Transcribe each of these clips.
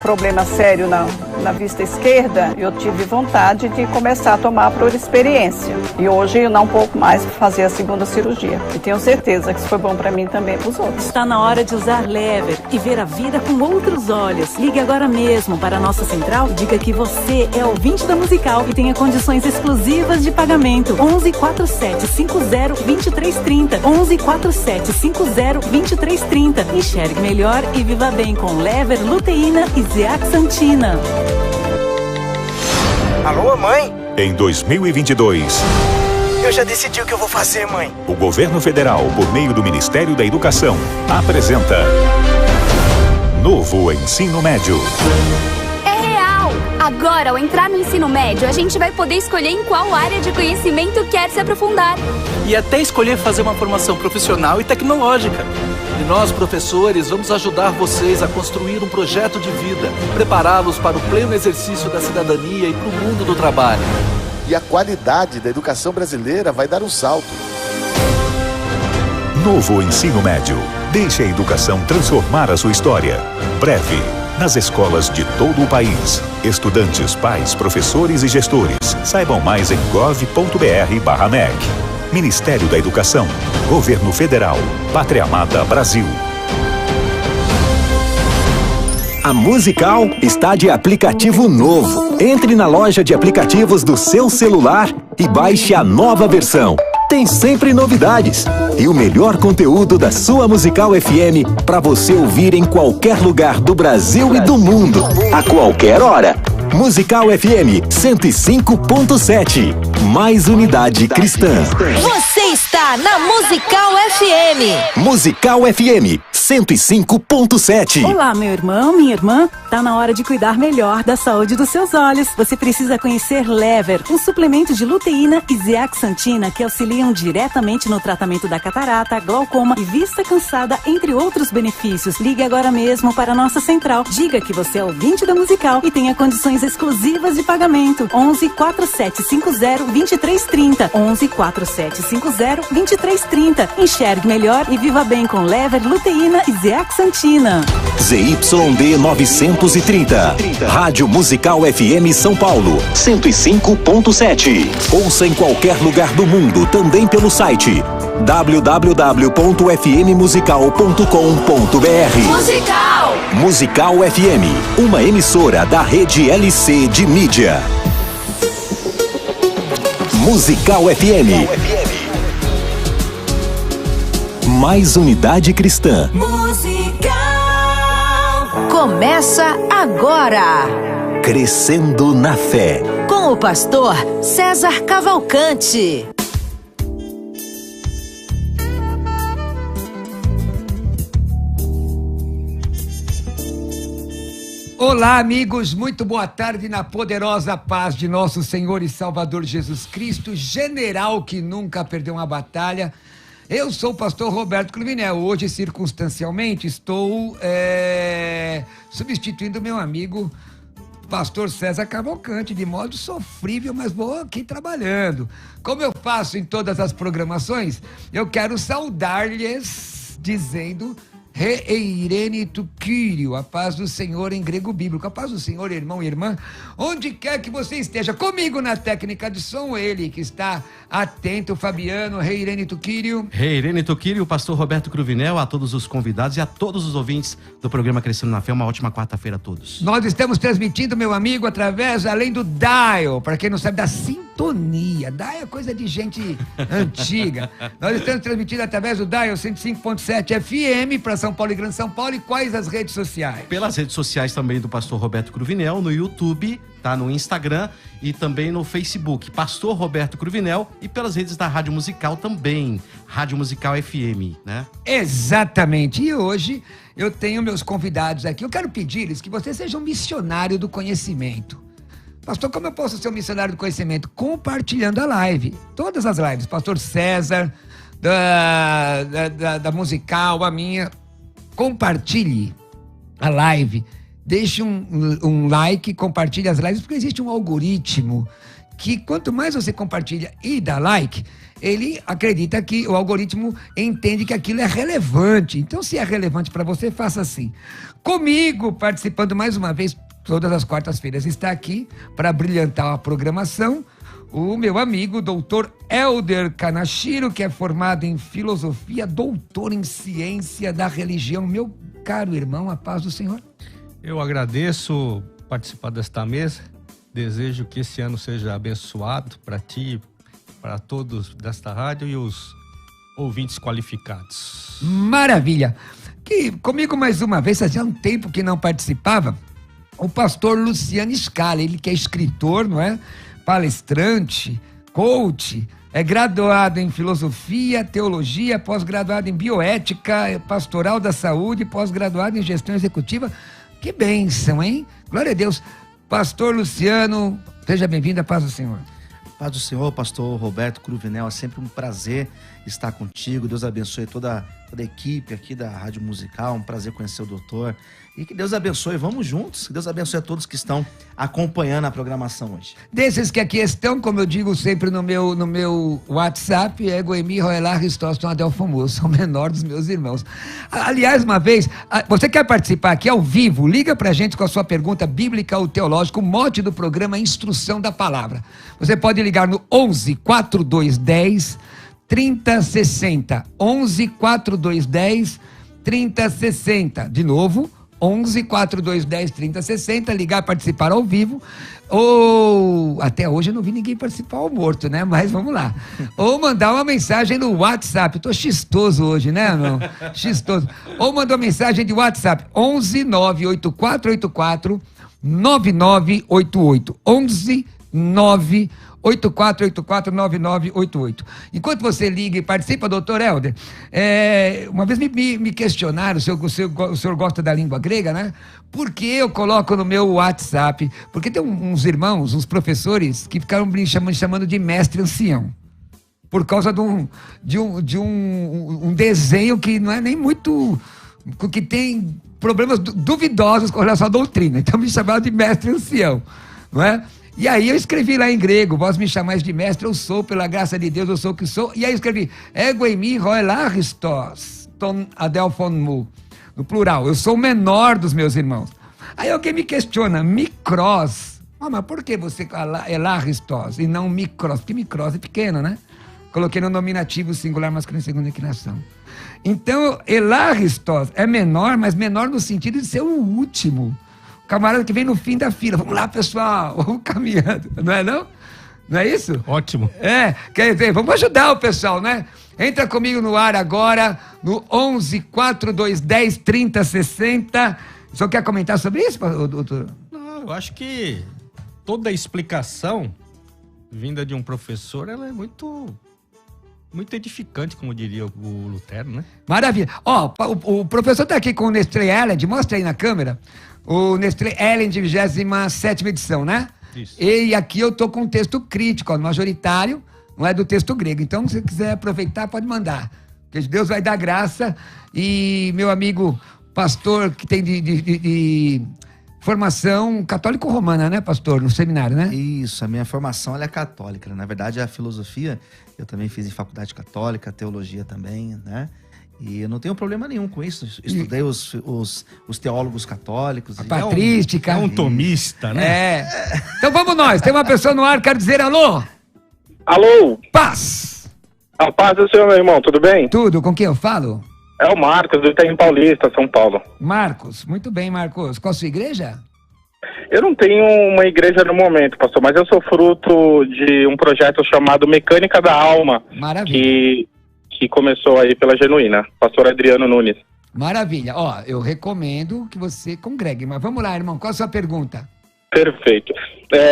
Problema sério na vista esquerda, eu tive vontade de começar a tomar por experiência. E hoje eu não pouco mais fazer a segunda cirurgia. E tenho certeza que isso foi bom para mim e também para os outros. Está na hora de usar Lever e ver a vida com outros olhos. Ligue agora mesmo para a nossa central e diga que você é ouvinte da Musical e tenha condições exclusivas de pagamento. 11 47 50 23 30. 11 47 50 23 30. Enxergue melhor e viva bem com Lever, luteína e zeaxantina. Alô, mãe? Em 2022... Eu já decidi o que eu vou fazer, mãe. O governo federal, por meio do Ministério da Educação, apresenta Novo Ensino Médio. É real! Agora, ao entrar no ensino médio, a gente vai poder escolher em qual área de conhecimento quer se aprofundar. E até escolher fazer uma formação profissional e tecnológica. E nós, professores, vamos ajudar vocês a construir um projeto de vida, prepará-los para o pleno exercício da cidadania e para o mundo do trabalho. E a qualidade da educação brasileira vai dar um salto. Novo Ensino Médio. Deixe a educação transformar a sua história. Breve, nas escolas de todo o país. Estudantes, pais, professores e gestores. Saibam mais em gov.br/MEC. Ministério da Educação. Governo Federal. Pátria Amada Brasil. A Musical está de aplicativo novo. Entre na loja de aplicativos do seu celular e baixe a nova versão. Tem sempre novidades e o melhor conteúdo da sua Musical FM para você ouvir em qualquer lugar do Brasil e do mundo, a qualquer hora. Musical FM 105.7. Mais unidade cristã. Você está na Musical FM. Musical FM 105.7. Olá, meu irmão, minha irmã. Tá na hora de cuidar melhor da saúde dos seus olhos. Você precisa conhecer Lever, um suplemento de luteína e zeaxantina que auxiliam diretamente no tratamento da catarata, glaucoma e vista cansada, entre outros benefícios. Ligue agora mesmo para a nossa central. Diga que você é ouvinte da Musical e tenha condições exclusivas de pagamento. 11 47 50 23 30. 11 47 50 23 30. Enxergue melhor e viva bem com Lever, luteína e zeaxantina. ZYD 930. Rádio Musical FM São Paulo 105.7. Ouça em qualquer lugar do mundo, também pelo site www.fmmusical.com.br. Musical! Musical FM, uma emissora da rede LC de mídia. Musical FM. Mais unidade cristã. Musical! Começa agora. Crescendo na fé. Com o pastor César Cavalcante. Olá, amigos, muito boa tarde na poderosa paz de nosso Senhor e Salvador Jesus Cristo, general que nunca perdeu uma batalha. Eu sou o pastor Roberto Cruvinel. Hoje, circunstancialmente, estou substituindo meu amigo pastor César Cavalcante, de modo sofrível, mas vou aqui trabalhando. Como eu faço em todas as programações, eu quero saudar-lhes dizendo... Reirene tu Kyrio, a paz do Senhor em grego bíblico. A paz do Senhor, irmão e irmã, onde quer que você esteja. Comigo na técnica de som, ele que está atento, Fabiano. Reirene tu Kyrio. Reirene tu Kyrio, pastor Roberto Cruvinel, a todos os convidados e a todos os ouvintes do programa Crescendo na Fé. Uma ótima quarta-feira a todos. Nós estamos transmitindo, meu amigo, através, além do dial, para quem não sabe, da sintonia. Dial é coisa de gente antiga. Nós estamos transmitindo através do dial 105.7 FM para São Paulo e Grande São Paulo. E quais as redes sociais? Pelas redes sociais também do pastor Roberto Cruvinel, no YouTube, tá, no Instagram e também no Facebook, pastor Roberto Cruvinel, e pelas redes da Rádio Musical também, Rádio Musical FM, né? Exatamente. E hoje eu tenho meus convidados aqui. Eu quero pedir-lhes que você seja um missionário do conhecimento. Pastor, como eu posso ser um missionário do conhecimento? Compartilhando a live. Todas as lives. Pastor César, da Musical, a minha. Compartilhe a live. Deixe um like, compartilhe as lives, porque existe um algoritmo que quanto mais você compartilha e dá like, ele acredita que o algoritmo entende que aquilo é relevante. Então, se é relevante para você, faça assim. Comigo, participando mais uma vez, todas as quartas-feiras, está aqui para brilhantar a programação, o meu amigo, doutor Helder Kanashiro, que é formado em filosofia, doutor em ciência da religião. Meu caro irmão, a paz do Senhor. Eu agradeço participar desta mesa. Desejo que esse ano seja abençoado para ti, para todos desta rádio e os ouvintes qualificados. Maravilha! Que comigo mais uma vez, fazia um tempo que não participava, o pastor Luciano Scala, ele que é escritor, não é? Palestrante, coach, é graduado em filosofia, teologia, pós-graduado em bioética, pastoral da saúde, pós-graduado em gestão executiva. Que bênção, hein? Glória a Deus. Pastor Luciano, seja bem-vindo, a paz do Senhor. Paz do Senhor, pastor Roberto Cruvinel, é sempre um prazer estar contigo. Deus abençoe toda a equipe aqui da Rádio Musical, um prazer conhecer o doutor. E que Deus abençoe, vamos juntos, que Deus abençoe a todos que estão acompanhando a programação hoje. Desses que aqui estão, como eu digo sempre no meu WhatsApp, é Goemi, Roelar, Ristóston, Adelfomo, sou o menor dos meus irmãos. Aliás, uma vez, você quer participar aqui ao vivo? Liga pra gente com a sua pergunta bíblica ou teológica, o mote do programa é Instrução da Palavra. Você pode ligar no 11 4210 3060, 11 4210 3060, de novo, 11 4210 3060, ligar, participar ao vivo, ou até hoje eu não vi ninguém participar ao morto, né? Mas vamos lá. Ou mandar uma mensagem no WhatsApp. Tô xistoso hoje, né, irmão? Xistoso. Ou mandar uma mensagem de WhatsApp 11 98484 9988, 11 984849988. Enquanto você liga e participa, doutor Helder, uma vez me questionaram, o senhor gosta da língua grega, né? Por que eu coloco no meu WhatsApp? Porque tem uns irmãos, uns professores, que ficaram me chamando de mestre ancião. Por causa de um desenho que não é nem muito... que tem problemas duvidosos com relação à doutrina. Então me chamaram de mestre ancião, não é? E aí eu escrevi lá em grego, vós me chamais de mestre, eu sou, pela graça de Deus, eu sou o que sou. E aí eu escrevi, ego em mim, roelaristos, ton adelphonmu, no plural, eu sou o menor dos meus irmãos. Aí alguém me questiona, micros, mas por que você elaristos e não micros? Porque micros é pequeno, né? Coloquei no nominativo singular masculino em segunda inclinação. Então, elaristos é menor, mas menor no sentido de ser o último. Camarada que vem no fim da fila. Vamos lá, pessoal. Vamos caminhando. Não é não? Não é isso? Ótimo. Quer dizer, vamos ajudar o pessoal, né? Entra comigo no ar agora, no 11 4210 3060. O senhor quer comentar sobre isso, doutor? Não, eu acho que toda a explicação vinda de um professor, ela é muito edificante, como diria o Lutero, né? Maravilha. O professor está aqui com o Nestlé Ellen, mostra aí na câmera. O Nestlé Ellen de 27ª edição, né? Isso. E aqui eu tô com um texto crítico, majoritário, não é do texto grego. Então, se você quiser aproveitar, pode mandar. Porque Deus vai dar graça. E meu amigo pastor, que tem de formação católico-romana, né, pastor? No seminário, né? Isso, a minha formação ela é católica. Na verdade, a filosofia eu também fiz em faculdade católica, teologia também, né? E eu não tenho problema nenhum com isso. Estudei os teólogos católicos. A patrística. É um tomista, né? Então vamos nós. Tem uma pessoa no ar, quero dizer alô. Alô. Paz. A paz do Senhor, meu irmão, tudo bem? Tudo. Com quem eu falo? É o Marcos, do Itaim Paulista, São Paulo. Marcos. Muito bem, Marcos. Qual a sua igreja? Eu não tenho uma igreja no momento, pastor, mas eu sou fruto de um projeto chamado Mecânica da Alma. Maravilha. Que começou aí pela Genuína, pastor Adriano Nunes. Maravilha. Eu recomendo que você congregue, mas vamos lá, irmão, qual a sua pergunta? Perfeito.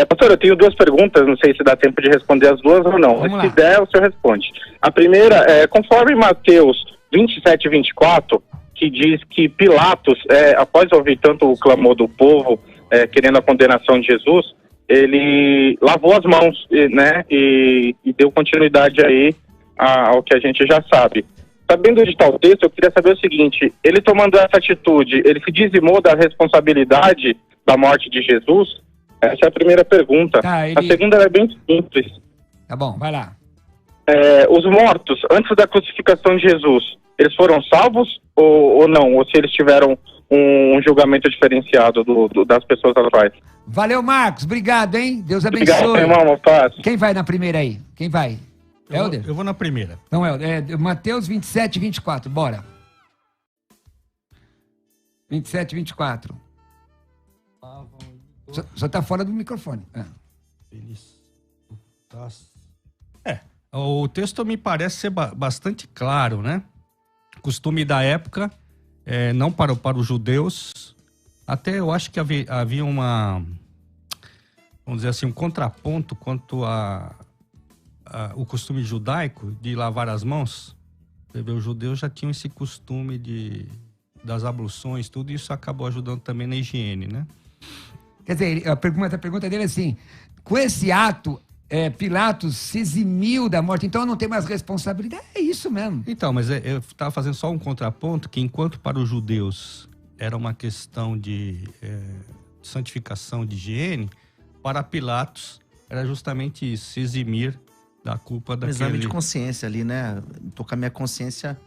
Pastor, eu tenho duas perguntas, não sei se dá tempo de responder as duas ou não, mas se der, o senhor responde. A primeira é, conforme Mateus 27 e 24, que diz que Pilatos, após ouvir tanto o clamor do povo, querendo a condenação de Jesus, ele lavou as mãos, né, e deu continuidade aí ao que a gente já sabe. Sabendo de tal texto, eu queria saber o seguinte, ele tomando essa atitude, ele se dizimou da responsabilidade da morte de Jesus, Essa é a primeira pergunta. Tá, A segunda é bem simples. Tá bom, vai lá. Os mortos, antes da crucificação de Jesus, eles foram salvos ou não? Ou se eles tiveram um julgamento diferenciado das pessoas atuais? Valeu, Marcos. Obrigado, hein? Deus abençoe. Obrigado, irmão. Paz. Quem vai na primeira aí? Quem vai? Helder? Eu vou na primeira. Então, Helder, Mateus 27, 24. Bora. 27, 24. Só tá fora do microfone. O texto me parece ser bastante claro, né? Costume da época, não para os judeus, até eu acho que havia vamos dizer assim, um contraponto quanto o costume judaico de lavar as mãos. Você vê, os judeus já tinham esse costume das abluções, tudo isso acabou ajudando também na higiene, né? Quer dizer, a pergunta dele é assim, com esse ato, Pilatos se eximiu da morte, então não tem mais responsabilidade. É isso mesmo. Então, mas eu estava fazendo só um contraponto, que enquanto para os judeus era uma questão de santificação de higiene, para Pilatos era justamente isso, se eximir da culpa daquele... Exame de consciência ali, né? Tô com a minha consciência...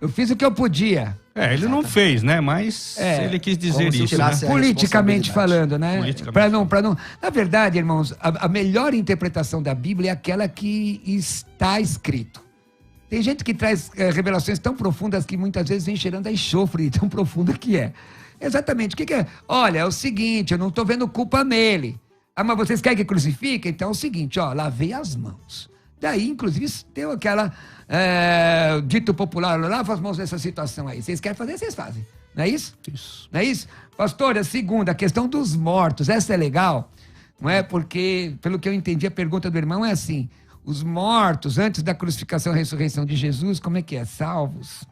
Eu fiz o que eu podia. Ele não fez, né? Mas ele quis dizer isso, né? Politicamente falando, né? Politicamente. Para não... Na verdade, irmãos, a melhor interpretação da Bíblia é aquela que está escrito. Tem gente que traz revelações tão profundas que muitas vezes vem cheirando a enxofre, tão profunda que é. Exatamente. O que é? Olha, é o seguinte, eu não estou vendo culpa nele. Mas vocês querem que crucifique? Então é o seguinte, lavei as mãos. Daí, inclusive, deu aquela dito popular, lava as mãos nessa situação aí. Vocês querem fazer, vocês fazem. Não é isso? Isso. Não é isso? Pastor, a segunda, a questão dos mortos. Essa é legal, não é? Porque, pelo que eu entendi, a pergunta do irmão é assim, os mortos, antes da crucificação e ressurreição de Jesus, como é que é? Salvos?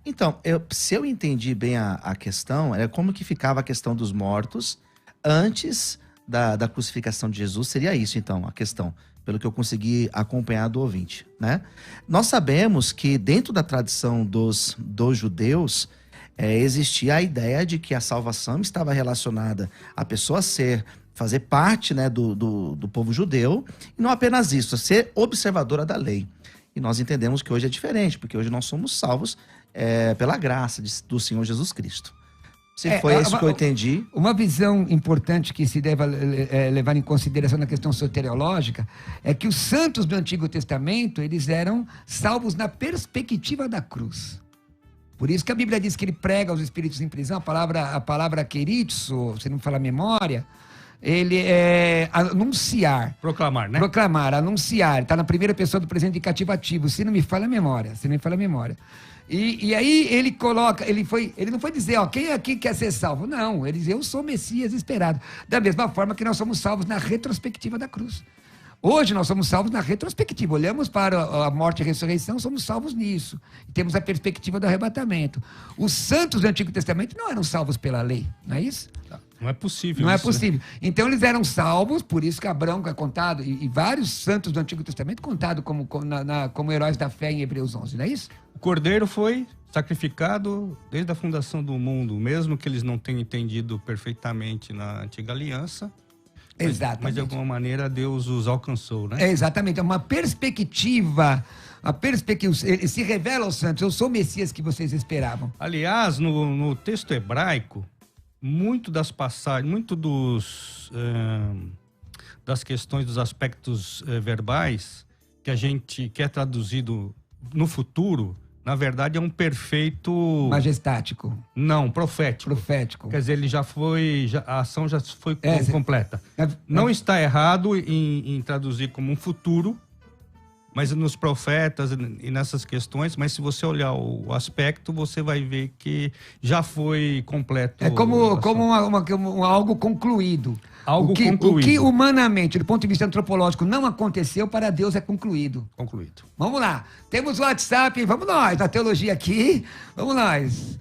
Então, se eu entendi bem a questão, como que ficava a questão dos mortos antes da crucificação de Jesus, seria isso, então, a questão, pelo que eu consegui acompanhar do ouvinte, né? Nós sabemos que dentro da tradição dos judeus, existia a ideia de que a salvação estava relacionada à pessoa fazer parte, né, do povo judeu, e não apenas isso, ser observadora da lei. E nós entendemos que hoje é diferente, porque hoje nós somos salvos pela graça do Senhor Jesus Cristo. Se foi isso que eu entendi. Uma visão importante que se deve levar em consideração na questão soteriológica é que os santos do Antigo Testamento, eles eram salvos na perspectiva da cruz. Por isso que a Bíblia diz que ele prega aos espíritos em prisão, a palavra queritzo, se não me falar memória, ele é anunciar. Proclamar, né? Proclamar, anunciar. Está na primeira pessoa do presente indicativo ativo, se não me falha a memória. E aí ele coloca, ele não foi dizer, quem aqui quer ser salvo? Não, ele diz, eu sou o Messias esperado. Da mesma forma que nós somos salvos na retrospectiva da cruz. Hoje nós somos salvos na retrospectiva. Olhamos para a morte e a ressurreição, somos salvos nisso. E temos a perspectiva do arrebatamento. Os santos do Antigo Testamento não eram salvos pela lei, não é isso? Não é possível. Não isso, é possível. Né? Então eles eram salvos, por isso que Abraão é contado, e vários santos do Antigo Testamento contado como heróis da fé em Hebreus 11, não é isso? O Cordeiro foi sacrificado desde a fundação do mundo, mesmo que eles não tenham entendido perfeitamente na Antiga Aliança. Exatamente. Mas de alguma maneira Deus os alcançou, né? Exatamente, é uma perspectiva. Ele se revela aos santos, eu sou o Messias que vocês esperavam. Aliás, no texto hebraico, muito das passagens, das questões, dos aspectos verbais que a gente quer traduzido no futuro, na verdade é um perfeito... Majestático. Não, profético. Quer dizer, ele a ação já foi completa. Não está errado em traduzir como um futuro, mas nos profetas e nessas questões, mas se você olhar o aspecto, você vai ver que já foi completo. É como algo concluído. Algo concluído. O que humanamente, do ponto de vista antropológico, não aconteceu, para Deus é concluído. Concluído. Vamos lá. Temos o WhatsApp, vamos nós, na teologia aqui. Vamos nós.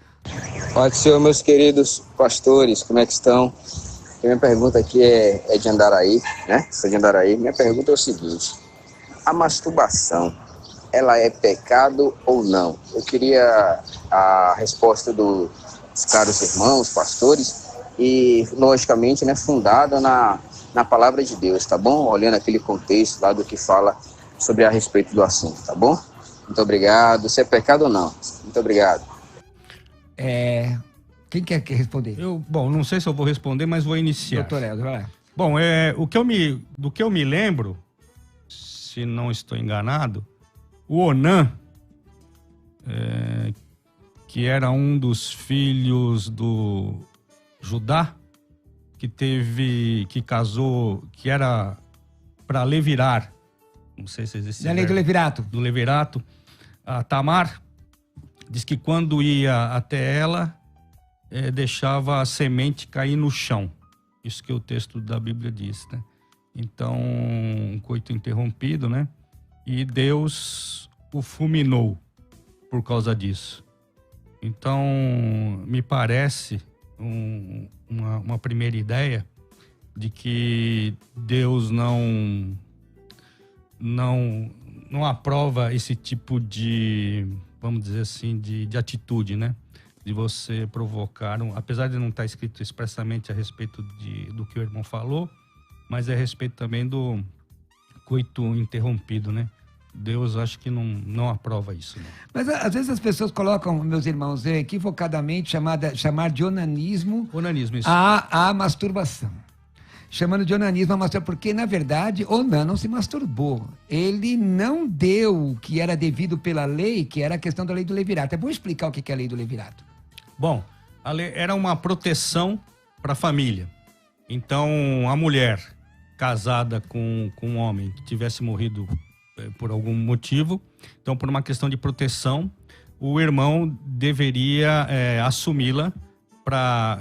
Pode ser, meus queridos pastores, como é que estão? A minha pergunta aqui é de Andaraí, né? Sou de Andaraí. Minha pergunta é o seguinte: a masturbação, ela é pecado ou não? Eu queria a resposta dos caros irmãos, pastores, e logicamente, né, fundada na palavra de Deus, tá bom? Olhando aquele contexto lá do que fala sobre a respeito do assunto, tá bom? Muito obrigado. Se é pecado ou não. Muito obrigado. Quem quer responder? Bom, não sei se eu vou responder, mas vou iniciar. Doutor Elder, vai lá. Bom, do que eu me lembro, se não estou enganado, o Onã, que era um dos filhos do Judá, que casou, que era para levirar, não sei se existe. Da lei do levirato. Do levirato. A Tamar diz que quando ia até ela, deixava a semente cair no chão. Isso que o texto da Bíblia diz, né? Então, um coito interrompido, né? E Deus o fulminou por causa disso. Então, me parece uma primeira ideia de que Deus não aprova esse tipo de, vamos dizer assim, de atitude, né? De você provocar, apesar de não estar escrito expressamente a respeito do que o irmão falou, mas é a respeito também do coito interrompido, né? Deus acho que não aprova isso. Não. Mas às vezes as pessoas colocam, meus irmãos, equivocadamente chamar de onanismo, isso. a masturbação. Chamando de onanismo a masturbação, porque na verdade Onã não se masturbou. Ele não deu o que era devido pela lei, que era a questão da lei do levirato. É bom explicar o que é a lei do levirato. Bom, a lei era uma proteção para a família. Então, a mulher casada com um homem que tivesse morrido por algum motivo, então por uma questão de proteção, o irmão deveria assumi-la para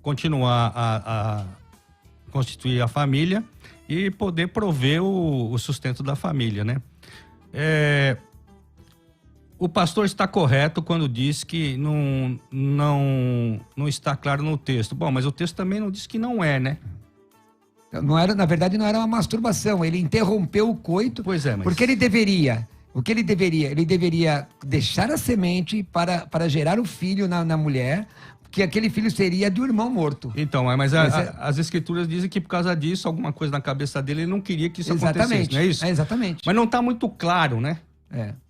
continuar a constituir a família e poder prover o sustento da família, né? O pastor está correto quando diz que não está claro no texto. Bom, mas o texto também não diz que não é, né? Não era, na verdade, não era uma masturbação. Ele interrompeu o coito. Pois é, mas... Porque ele deveria... O que ele deveria? Ele deveria deixar a semente para gerar o filho na mulher, que aquele filho seria do irmão morto. Então, mas as escrituras dizem que por causa disso, alguma coisa na cabeça dele, ele não queria que isso acontecesse, não é isso? Exatamente. Mas não está muito claro, né?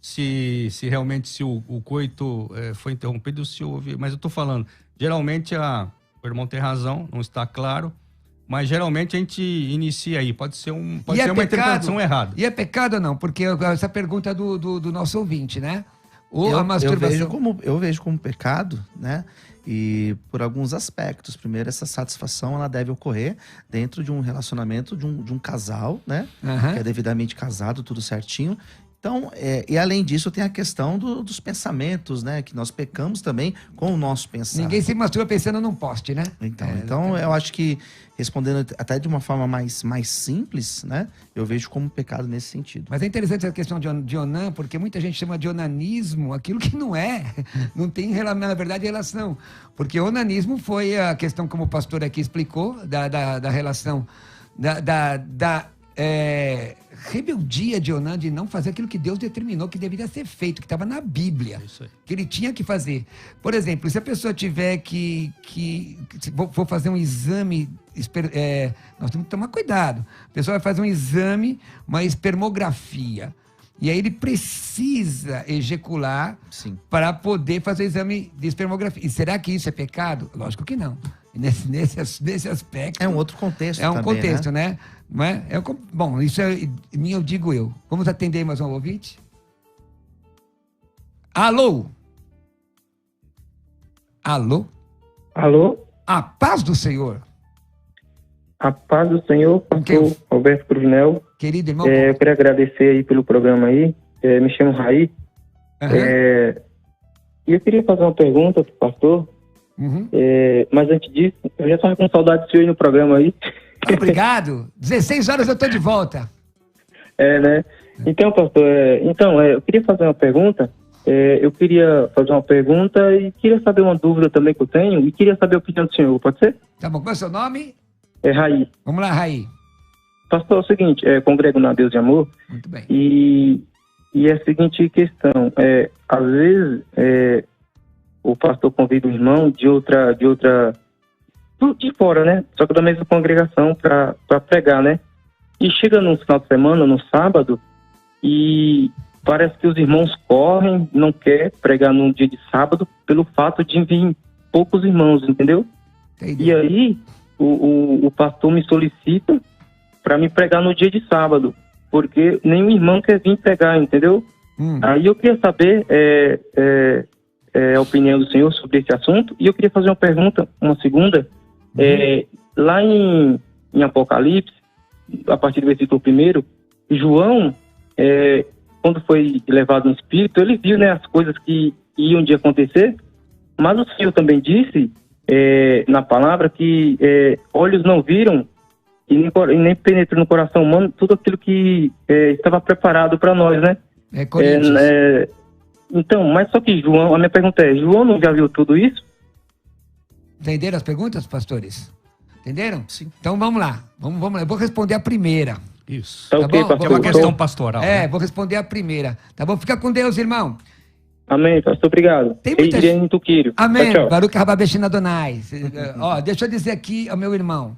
Se realmente o coito foi interrompido, se houve... Mas eu estou falando, geralmente o irmão tem razão, não está claro, mas geralmente a gente inicia aí, pode ser uma interpretação errada. E é pecado ou não? Porque essa pergunta é do nosso ouvinte, né? A masturbação... Eu vejo como pecado, né? E por alguns aspectos. Primeiro, essa satisfação ela deve ocorrer dentro de um relacionamento de um casal, né? Que é devidamente casado, tudo certinho. Então, e além disso, tem a questão dos pensamentos, né? Que nós pecamos também com o nosso pensar. Ninguém se masturba pensando num poste, né? Então eu acho que, respondendo até de uma forma mais simples, né? Eu vejo como pecado nesse sentido. Mas é interessante essa questão de Onã, porque muita gente chama de onanismo aquilo que não é. Não tem, na verdade, relação. Porque onanismo foi a questão, como o pastor aqui explicou, da relação da rebeldia de Onã de não fazer aquilo que Deus determinou que deveria ser feito, que estava na Bíblia, que ele tinha que fazer. Por exemplo, se a pessoa tiver vou fazer um exame, nós temos que tomar cuidado. A pessoa vai fazer um exame, uma espermografia, e aí ele precisa ejacular para poder fazer o exame de espermografia. E será que isso é pecado? Lógico que não. Nesse aspecto... É um outro contexto também, contexto, né? Não é? Bom, isso eu digo eu. Vamos atender mais um ouvinte? Alô? Alô? Alô? A paz do Senhor. A paz do Senhor, pastor Roberto Cruvinel. Querido irmão. Eu queria agradecer aí pelo programa aí. Me chamo Raí. E eu queria fazer uma pergunta pro pastor. Mas antes disso, eu já estava com saudade de você aí no programa aí. Obrigado. 16 horas eu estou de volta. Né? Então, pastor, eu queria fazer uma pergunta. Eu queria fazer uma pergunta e queria saber uma dúvida também que eu tenho e queria saber a opinião do senhor, pode ser? Tá bom. Qual é o seu nome? Raí. Vamos lá, Raí. Pastor, é o seguinte, congrego na Deus de Amor. Muito bem. E é a seguinte questão, às vezes o pastor convida um irmão de outra de fora, né? Só que da mesma congregação para pregar, né? E chega no final de semana, no sábado, e parece que os irmãos correm, não quer pregar no dia de sábado pelo fato de vir poucos irmãos, entendeu? E aí o pastor me solicita para me pregar no dia de sábado, porque nenhum irmão quer vir pregar, entendeu? Aí eu queria saber a opinião do senhor sobre esse assunto, e eu queria fazer uma pergunta, uma segunda. Lá em Apocalipse, a partir do versículo 1, João, quando foi levado no Espírito, ele viu, né, as coisas que iam de acontecer, mas o Senhor também disse na palavra que olhos não viram e nem penetrou no coração humano tudo aquilo que estava preparado para nós, né? Então, mas só que João, a minha pergunta é, João não já viu tudo isso? Entenderam as perguntas, pastores? Entenderam? Sim. Então vamos lá. Vamos lá. Eu vou responder a primeira. Isso. Tá okay, bom? É uma questão pastoral. né? Vou responder a primeira. Tá bom? Fica com Deus, irmão. Amém, pastor. Obrigado. Tem muita gente. Amém. Tchau. Baruch Rababeshina Adonai. Ó, deixa eu dizer aqui ao meu irmão.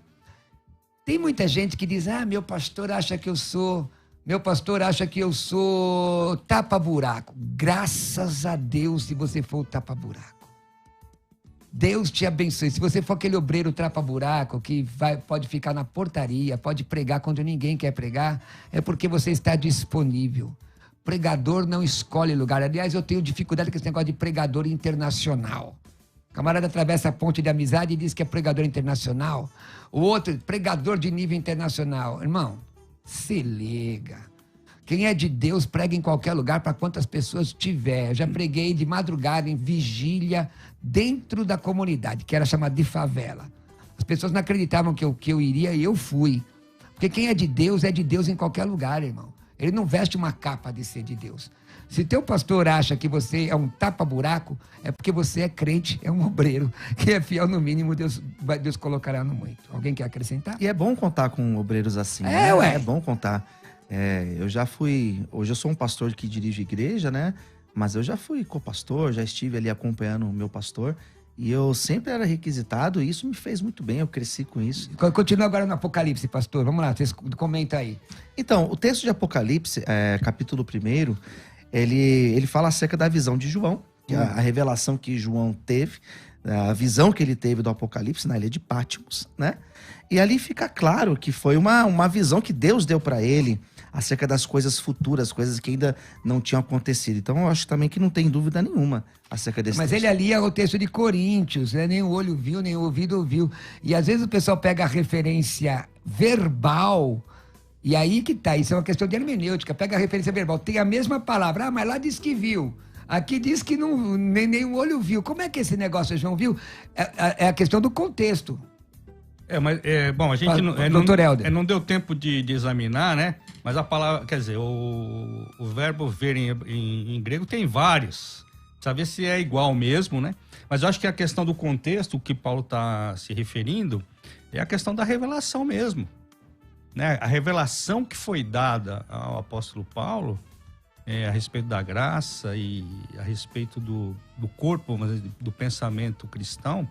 Tem muita gente que diz, meu pastor acha que eu sou tapa-buraco. Graças a Deus se você for o tapa-buraco. Deus te abençoe. Se você for aquele obreiro trapa-buraco que pode ficar na portaria, pode pregar quando ninguém quer pregar, é porque você está disponível. Pregador não escolhe lugar. Aliás, eu tenho dificuldade com esse negócio de pregador internacional. O camarada atravessa a ponte de amizade e diz que é pregador internacional. O outro, pregador de nível internacional. Irmão, se liga. Quem é de Deus, prega em qualquer lugar para quantas pessoas tiver. Eu já preguei de madrugada, em vigília, dentro da comunidade, que era chamada de favela. As pessoas não acreditavam que eu iria e eu fui. Porque quem é de Deus em qualquer lugar, irmão. Ele não veste uma capa de ser de Deus. Se teu pastor acha que você é um tapa-buraco, é porque você é crente, é um obreiro, que é fiel no mínimo, Deus colocará no muito. Alguém quer acrescentar? E é bom contar com obreiros assim, né? Ué. É bom contar. Hoje eu sou um pastor que dirige igreja, né? Mas eu já fui co-pastor, já estive ali acompanhando o meu pastor. E eu sempre era requisitado e isso me fez muito bem, eu cresci com isso. Continua agora no Apocalipse, pastor. Vamos lá, vocês comentam aí. Então, o texto de Apocalipse, capítulo 1, ele fala acerca da visão de João, que é a revelação que João teve, a visão que ele teve do Apocalipse na ilha de Patmos, né? E ali fica claro que foi uma visão que Deus deu para ele acerca das coisas futuras, coisas que ainda não tinham acontecido. Então, eu acho também que não tem dúvida nenhuma acerca desse texto. Mas ele ali é o texto de Coríntios, né? Nem o olho viu, nem o ouvido ouviu. E às vezes o pessoal pega a referência verbal, e aí que tá, isso é uma questão de hermenêutica, pega a referência verbal, tem a mesma palavra, mas lá diz que viu. Aqui diz que nem o olho viu. Como é que esse negócio João viu? É a questão do contexto. Bom, a gente não deu tempo de examinar, né? Mas a palavra, quer dizer, o verbo ver em grego tem vários. Saber se é igual mesmo, né? Mas eu acho que a questão do contexto, o que Paulo está se referindo, é a questão da revelação mesmo. Né? A revelação que foi dada ao apóstolo Paulo a respeito da graça e a respeito do corpo, do pensamento cristão,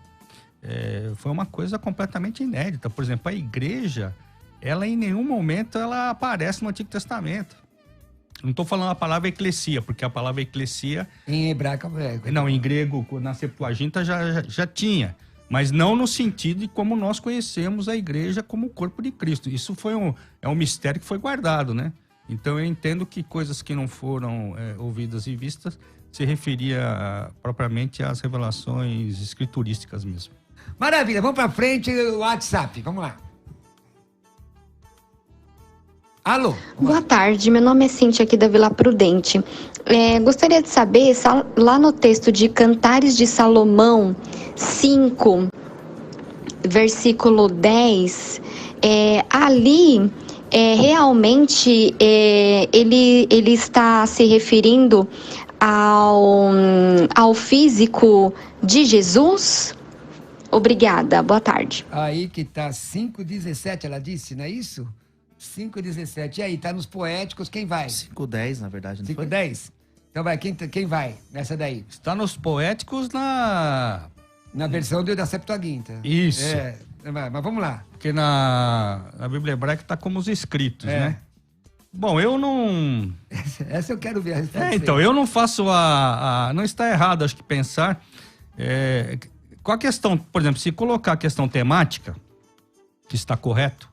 foi uma coisa completamente inédita. Por exemplo, a igreja, ela em nenhum momento ela aparece no Antigo Testamento. Não estou falando a palavra eclesia, porque a palavra eclesia... Em hebraico... Não, em grego, na Septuaginta já tinha. Mas não no sentido de como nós conhecemos a igreja como o corpo de Cristo. Isso foi um mistério que foi guardado, né? Então eu entendo que coisas que não foram ouvidas e vistas se referia propriamente às revelações escriturísticas mesmo. Maravilha, vamos para frente, o WhatsApp, vamos lá. Alô? Boa tarde, meu nome é Cíntia aqui da Vila Prudente. Gostaria de saber, lá no texto de Cantares de Salomão 5, versículo 10, ali realmente ele está se referindo ao físico de Jesus? Obrigada, boa tarde. Aí que tá 5:17, ela disse, não é isso? 5:17. E aí, tá nos poéticos, quem vai? 5:10, na verdade, não 5:10? Então vai, quem vai nessa daí? Está nos poéticos na Na versão da Septuaginta. Isso. Mas vamos lá. Porque na Bíblia hebraica está como os escritos, né? Bom, eu não... Essa eu quero ver a resposta. Então, eu não faço não está errado, acho que pensar... com a questão, por exemplo, se colocar a questão temática, que está correto,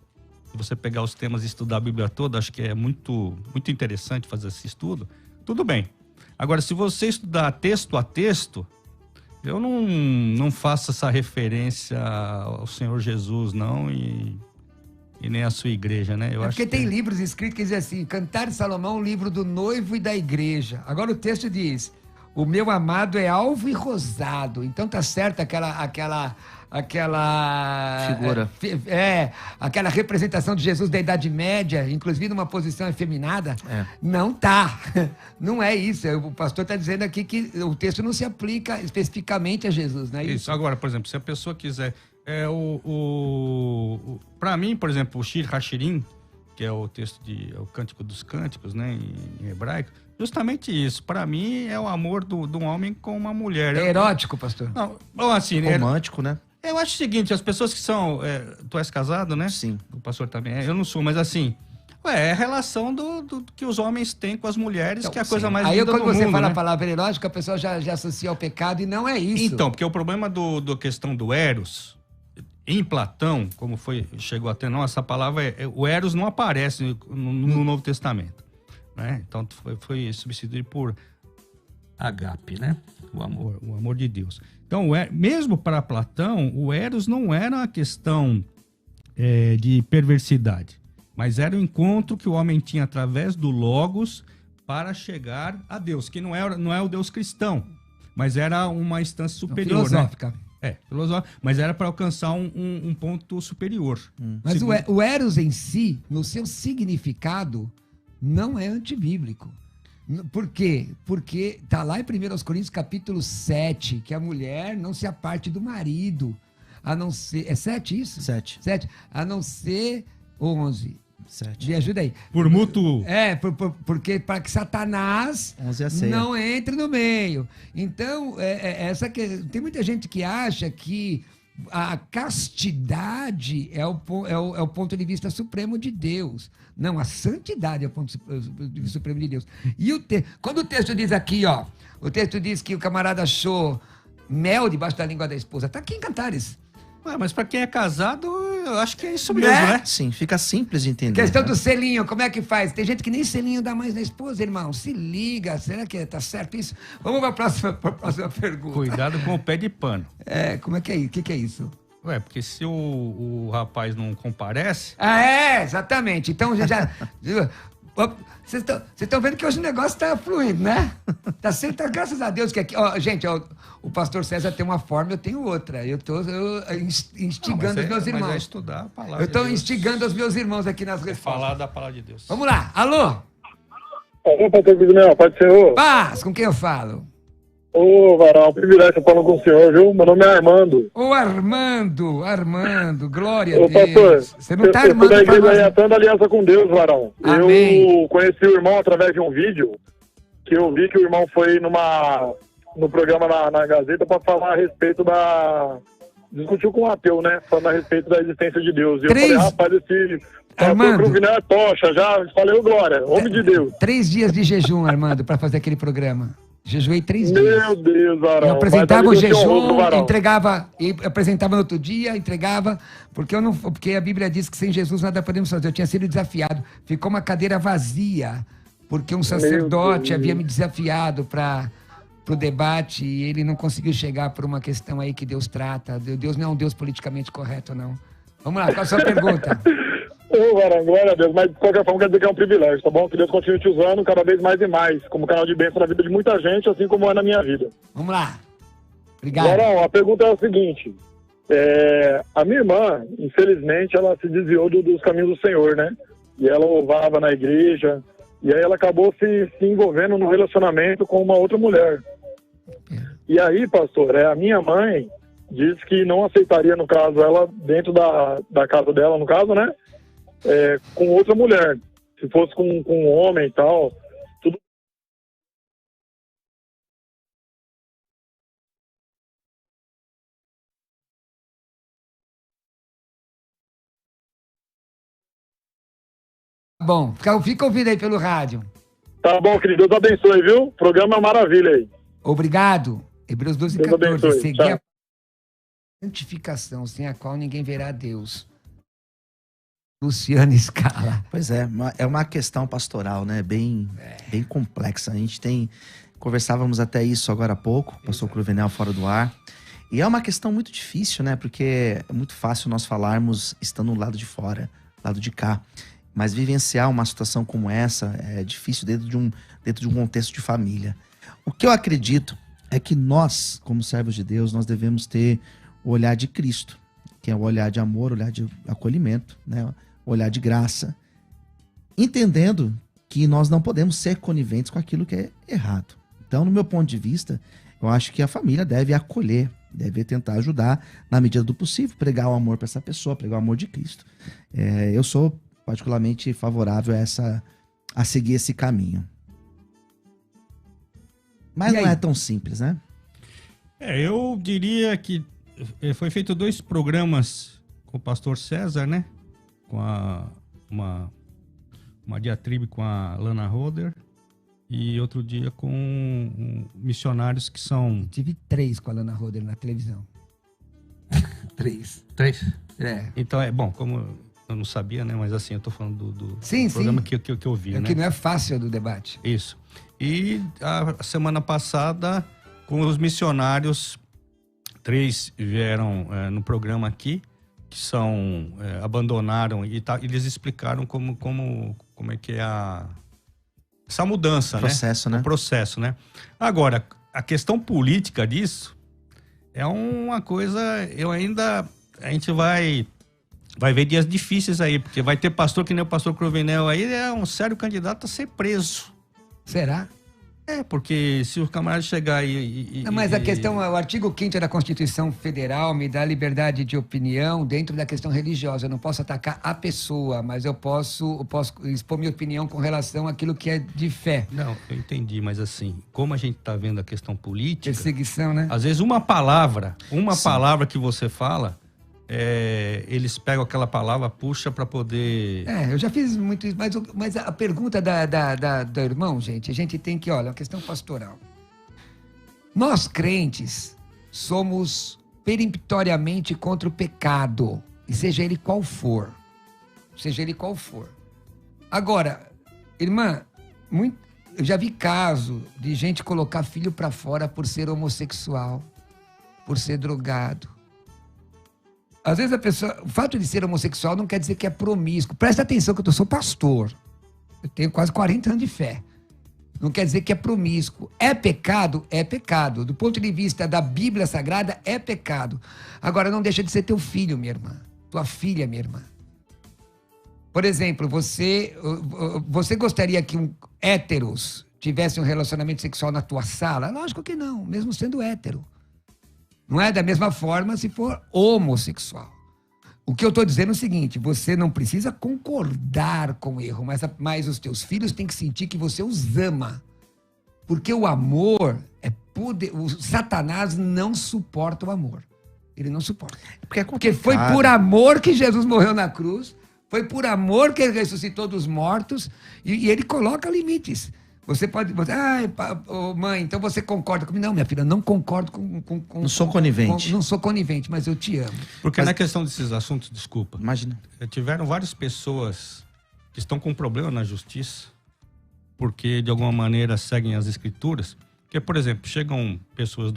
se você pegar os temas e estudar a Bíblia toda, acho que é muito, muito interessante fazer esse estudo, tudo bem. Agora, se você estudar texto a texto, eu não faço essa referência ao Senhor Jesus, não, e nem à sua igreja, né? Porque tem livros escritos que dizem assim, Cantar de Salomão, livro do noivo e da igreja. Agora o texto diz, o meu amado é alvo e rosado. Então tá certo aquela figura. Aquela representação de Jesus da Idade Média, inclusive numa posição efeminada. Não tá. Não é isso. O pastor está dizendo aqui que o texto não se aplica especificamente a Jesus, não é isso? Agora, por exemplo, se a pessoa quiser... para mim, por exemplo, o Shir Hashirim, que é o texto o Cântico dos Cânticos, né, em hebraico, justamente isso. Para mim, é o amor de um homem com uma mulher. É erótico, pastor? Não, assim... Romântico, né? Eu acho o seguinte, as pessoas que são... tu és casado, né? Sim. O pastor também é. Eu não sou, mas assim... é a relação do que os homens têm com as mulheres, então, que é a coisa mais linda do mundo. Aí quando você fala a palavra erótica, a pessoa já associa ao pecado e não é isso. Então, porque o problema da questão do eros... Em Platão, como chegou até nós, essa palavra, o eros não aparece no Novo Testamento, né? Então foi substituído por agape, né? O amor de Deus. Então, mesmo para Platão, o eros não era uma questão de perversidade, mas era o encontro que o homem tinha através do logos para chegar a Deus, que não é o Deus cristão, mas era uma instância superior, filosófica. Né? Filosófico, mas era para alcançar um ponto superior. Mas o eros em si, no seu significado, não é antibíblico. Por quê? Porque está lá em 1 Coríntios capítulo 7, que a mulher não se aparte do marido, a não ser... É 7 isso? 7. A não ser 11. 7. Me ajuda aí. Por mútuo. Porque para que Satanás não entre no meio. Então, tem muita gente que acha que a castidade é o ponto de vista supremo de Deus. Não, a santidade é o ponto de vista supremo de Deus. E quando o texto diz aqui, ó, o texto diz que o camarada achou mel debaixo da língua da esposa. Está aqui em Cantares. Mas para quem é casado, eu acho que é isso mesmo, né? Sim, fica simples de entender. Questão do selinho, como é que faz? Tem gente que nem selinho dá mais na esposa, irmão. Se liga, será que tá certo isso? Vamos para a próxima pergunta. Cuidado com o pé de pano. Como é que é isso? O que é isso? Porque se o rapaz não comparece... Exatamente. Então já... Vocês estão vendo que hoje o negócio está fluindo, né? Tá certo, graças a Deus que aqui... gente, o pastor César tem uma forma, eu tenho outra. Eu estou instigando os meus irmãos. Mas estudar a palavra eu estou instigando os meus irmãos aqui nas respostas. Falar da palavra de Deus. Vamos lá. Alô? Alô, pastor Guilherme, pode ser o... Paz, com quem eu falo? Ô, Varal, privilégio falando com o senhor, viu? Meu nome é Armando. Ô, Armando, glória a Deus. Pastor, você não tá armando da igreja aí, atando aliança com Deus, Varão. Amém. Eu conheci o irmão através de um vídeo, que eu vi que o irmão foi no programa na Gazeta para falar a respeito discutiu com o ateu, né? Falando a respeito da existência de Deus. E eu falei, rapaz, esse... Armando, Cruvinel é tocha, já falei, glória, homem de Deus. 3 dias de jejum, Armando, para fazer aquele programa. Jejuei 3 dias. Meu Deus, Varão. Eu apresentava o jejum, entregava, e apresentava no outro dia, entregava, porque a Bíblia diz que sem Jesus nada podemos fazer. Eu tinha sido desafiado. Ficou uma cadeira vazia, porque um sacerdote havia me desafiado para o debate e ele não conseguiu chegar por uma questão aí que Deus trata. Deus não é um Deus politicamente correto, não. Vamos lá, qual a sua pergunta? Ô, Varão, glória a Deus, mas de qualquer forma quer dizer que é um privilégio, tá bom? Que Deus continue te usando cada vez mais e mais, como canal de bênção na vida de muita gente, assim como é na minha vida. Vamos lá. Obrigado. Varão, a pergunta é a seguinte, a minha irmã, infelizmente, ela se desviou dos caminhos do Senhor, né? E ela louvava na igreja, e aí ela acabou se envolvendo num relacionamento com uma outra mulher. E aí, pastor, a minha mãe disse que não aceitaria, no caso, ela dentro da casa dela, no caso, né? Com outra mulher. Se fosse com um homem e tal, Bom, fica ouvindo aí pelo rádio. Tá bom, querido. Deus abençoe, viu? Programa é uma maravilha aí. Obrigado. Hebreus 12, Deus 14. abençoe. Seguir Tchau. a santificação, sem a qual ninguém verá Deus. Luciano Scala. Pois é, é uma questão pastoral, né? Bem complexa. A gente conversávamos até isso agora há pouco, o pastor Cruvinel fora do ar. E é uma questão muito difícil, né? Porque é muito fácil nós falarmos estando no lado de fora, lado de cá. Mas vivenciar uma situação como essa é difícil dentro de um contexto de família. O que eu acredito é que nós, como servos de Deus, nós devemos ter o olhar de Cristo, que é o olhar de amor, o olhar de acolhimento, né? O olhar de graça, entendendo que nós não podemos ser coniventes com aquilo que é errado. Então, no meu ponto de vista, eu acho que a família deve acolher, deve tentar ajudar na medida do possível, pregar o amor para essa pessoa, pregar o amor de Cristo. Eu sou particularmente favorável a seguir esse caminho. Mas não é tão simples, né? Eu diria que foi feito 2 programas com o pastor César, né? Com uma diatribe com a Lana Roder e outro dia com missionários que são... Tive 3 com a Lana Roder na televisão. 3. É. Então, bom, como eu não sabia, né? Mas assim, eu tô falando do sim, programa que eu vi, né? Que não é fácil do debate. Isso. E a semana passada, com os missionários, 3 vieram no programa aqui, que abandonaram e eles explicaram como é que é essa mudança, processo, né? O processo, né? Agora, a questão política disso é uma coisa, a gente vai ver dias difíceis aí, porque vai ter pastor que nem o pastor Cruvinel aí, é um sério candidato a ser preso. Será? Porque se o camarada chegar Não, mas a questão, o artigo 5º da Constituição Federal me dá liberdade de opinião dentro da questão religiosa. Eu não posso atacar a pessoa, mas eu posso expor minha opinião com relação àquilo que é de fé. Não, eu entendi, mas assim, como a gente está vendo a questão política... Perseguição, né? Às vezes uma palavra que você fala... eles pegam aquela palavra, puxa para poder... eu já fiz muito isso, mas a pergunta do irmão, gente, a gente tem que, olha, é uma questão pastoral. Nós, crentes, somos peremptoriamente contra o pecado, e seja ele qual for. Agora, irmã, eu já vi caso de gente colocar filho para fora por ser homossexual, por ser drogado. Às vezes o fato de ser homossexual não quer dizer que é promíscuo. Presta atenção que eu sou pastor. Eu tenho quase 40 anos de fé. Não quer dizer que é promíscuo. É pecado? É pecado. Do ponto de vista da Bíblia Sagrada, é pecado. Agora, não deixa de ser teu filho, minha irmã. Tua filha, minha irmã. Por exemplo, você gostaria que héteros tivessem um relacionamento sexual na tua sala? Lógico que não, mesmo sendo hétero. Não é da mesma forma se for homossexual. O que eu estou dizendo é o seguinte, você não precisa concordar com o erro, mas os teus filhos têm que sentir que você os ama. Porque o amor é poder. O Satanás não suporta o amor. Ele não suporta. Porque foi por amor que Jesus morreu na cruz, foi por amor que ele ressuscitou dos mortos, e ele coloca limites. Você pode... mãe, então você concorda comigo? Não, minha filha, não concordo com não sou conivente. Não sou conivente, mas eu te amo. Porque na questão desses assuntos, desculpa. Imagina. Tiveram várias pessoas que estão com problema na justiça, porque de alguma maneira seguem as escrituras. Porque, por exemplo, chegam pessoas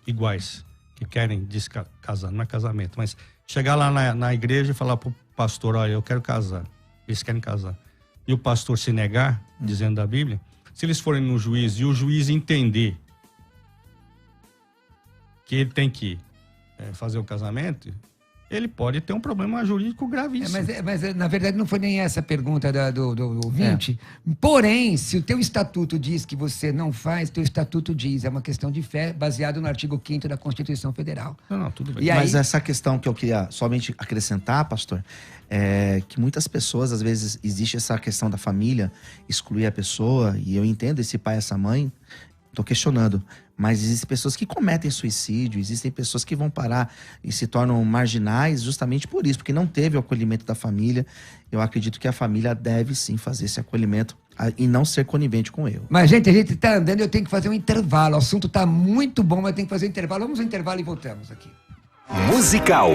iguais que querem casar, não é casamento, mas chegar lá na igreja e falar pro pastor, olha, eu quero casar. Eles querem casar. E o pastor se negar, dizendo da Bíblia... Se eles forem no juiz e o juiz entender que ele tem que fazer o casamento, ele pode ter um problema jurídico gravíssimo. Mas na verdade não foi nem essa a pergunta do ouvinte. Porém, se o teu estatuto diz que você não faz, teu estatuto diz. É uma questão de fé baseado no artigo 5º da Constituição Federal. Não, tudo bem. Mas essa questão que eu queria somente acrescentar, pastor, é que muitas pessoas, às vezes, existe essa questão da família excluir a pessoa, e eu entendo esse pai e essa mãe, estou questionando, Mas existem pessoas que cometem suicídio, existem pessoas que vão parar e se tornam marginais justamente por isso, porque não teve o acolhimento da família. Eu acredito que a família deve sim fazer esse acolhimento e não ser conivente com ele. Mas, gente, a gente tá andando e eu tenho que fazer um intervalo. O assunto tá muito bom, mas tem que fazer um intervalo. Vamos ao intervalo e voltamos aqui. Musical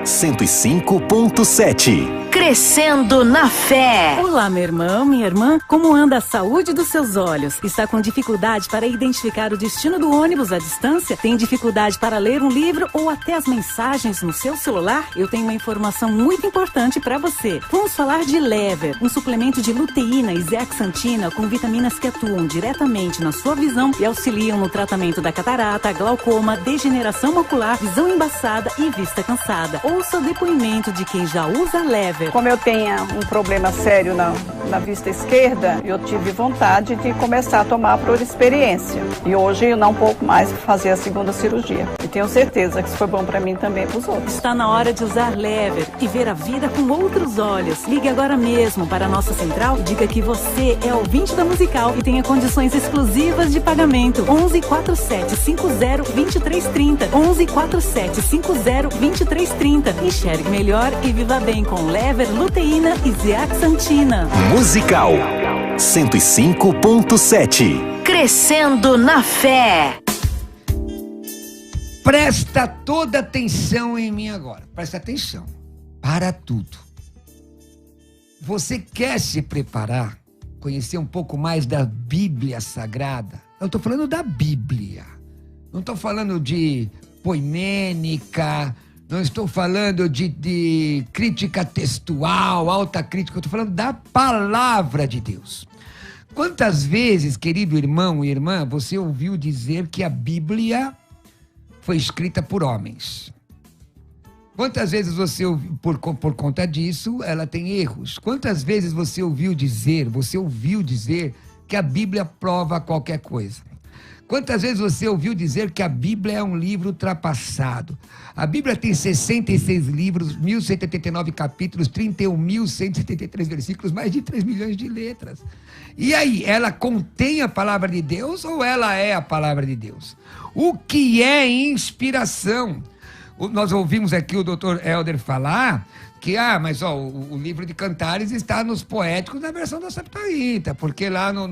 105.7. Crescendo na fé. Olá, meu irmão, minha irmã. Como anda a saúde dos seus olhos? Está com dificuldade para identificar o destino do ônibus à distância? Tem dificuldade para ler um livro ou até as mensagens no seu celular? Eu tenho uma informação muito importante para você. Vamos falar de Lever, um suplemento de luteína e zeaxantina com vitaminas que atuam diretamente na sua visão e auxiliam no tratamento da catarata, glaucoma, degeneração ocular, visão embaçada e vista cansada. Ouça o depoimento de quem já usa Lever. Como eu tenho um problema sério na vista esquerda, eu tive vontade de começar a tomar por experiência. E hoje eu não pouco mais fazer a segunda cirurgia. E tenho certeza que isso foi bom para mim também e para os outros. Está na hora de usar Lever e ver a vida com outros olhos. Ligue agora mesmo para a nossa central e diga que você é ouvinte da Musical e tenha condições exclusivas de pagamento. 11 47 50 2330. 11 47 50 2330. Enxergue melhor e viva bem com Lever, luteína e zeaxantina. Musical 105.7. Crescendo na fé. Presta toda atenção em mim agora. Presta atenção. Para tudo. Você quer se preparar, conhecer um pouco mais da Bíblia Sagrada? Eu estou falando da Bíblia. Não estou falando de poimênica, não estou falando de crítica textual, alta crítica. Eu estou falando da palavra de Deus. Quantas vezes, querido irmão e irmã, você ouviu dizer que a Bíblia foi escrita por homens? Quantas vezes você ouviu, por conta disso, ela tem erros? Quantas vezes você ouviu dizer que a Bíblia prova qualquer coisa? Quantas vezes você ouviu dizer que a Bíblia é um livro ultrapassado? A Bíblia tem 66 livros, 1.189 capítulos, 31.173 versículos, mais de 3 milhões de letras. E aí, ela contém a palavra de Deus ou ela é a palavra de Deus? O que é inspiração? Nós ouvimos aqui o Dr. Helder falar que, o livro de Cantares está nos poéticos da versão da Septuaginta, porque lá no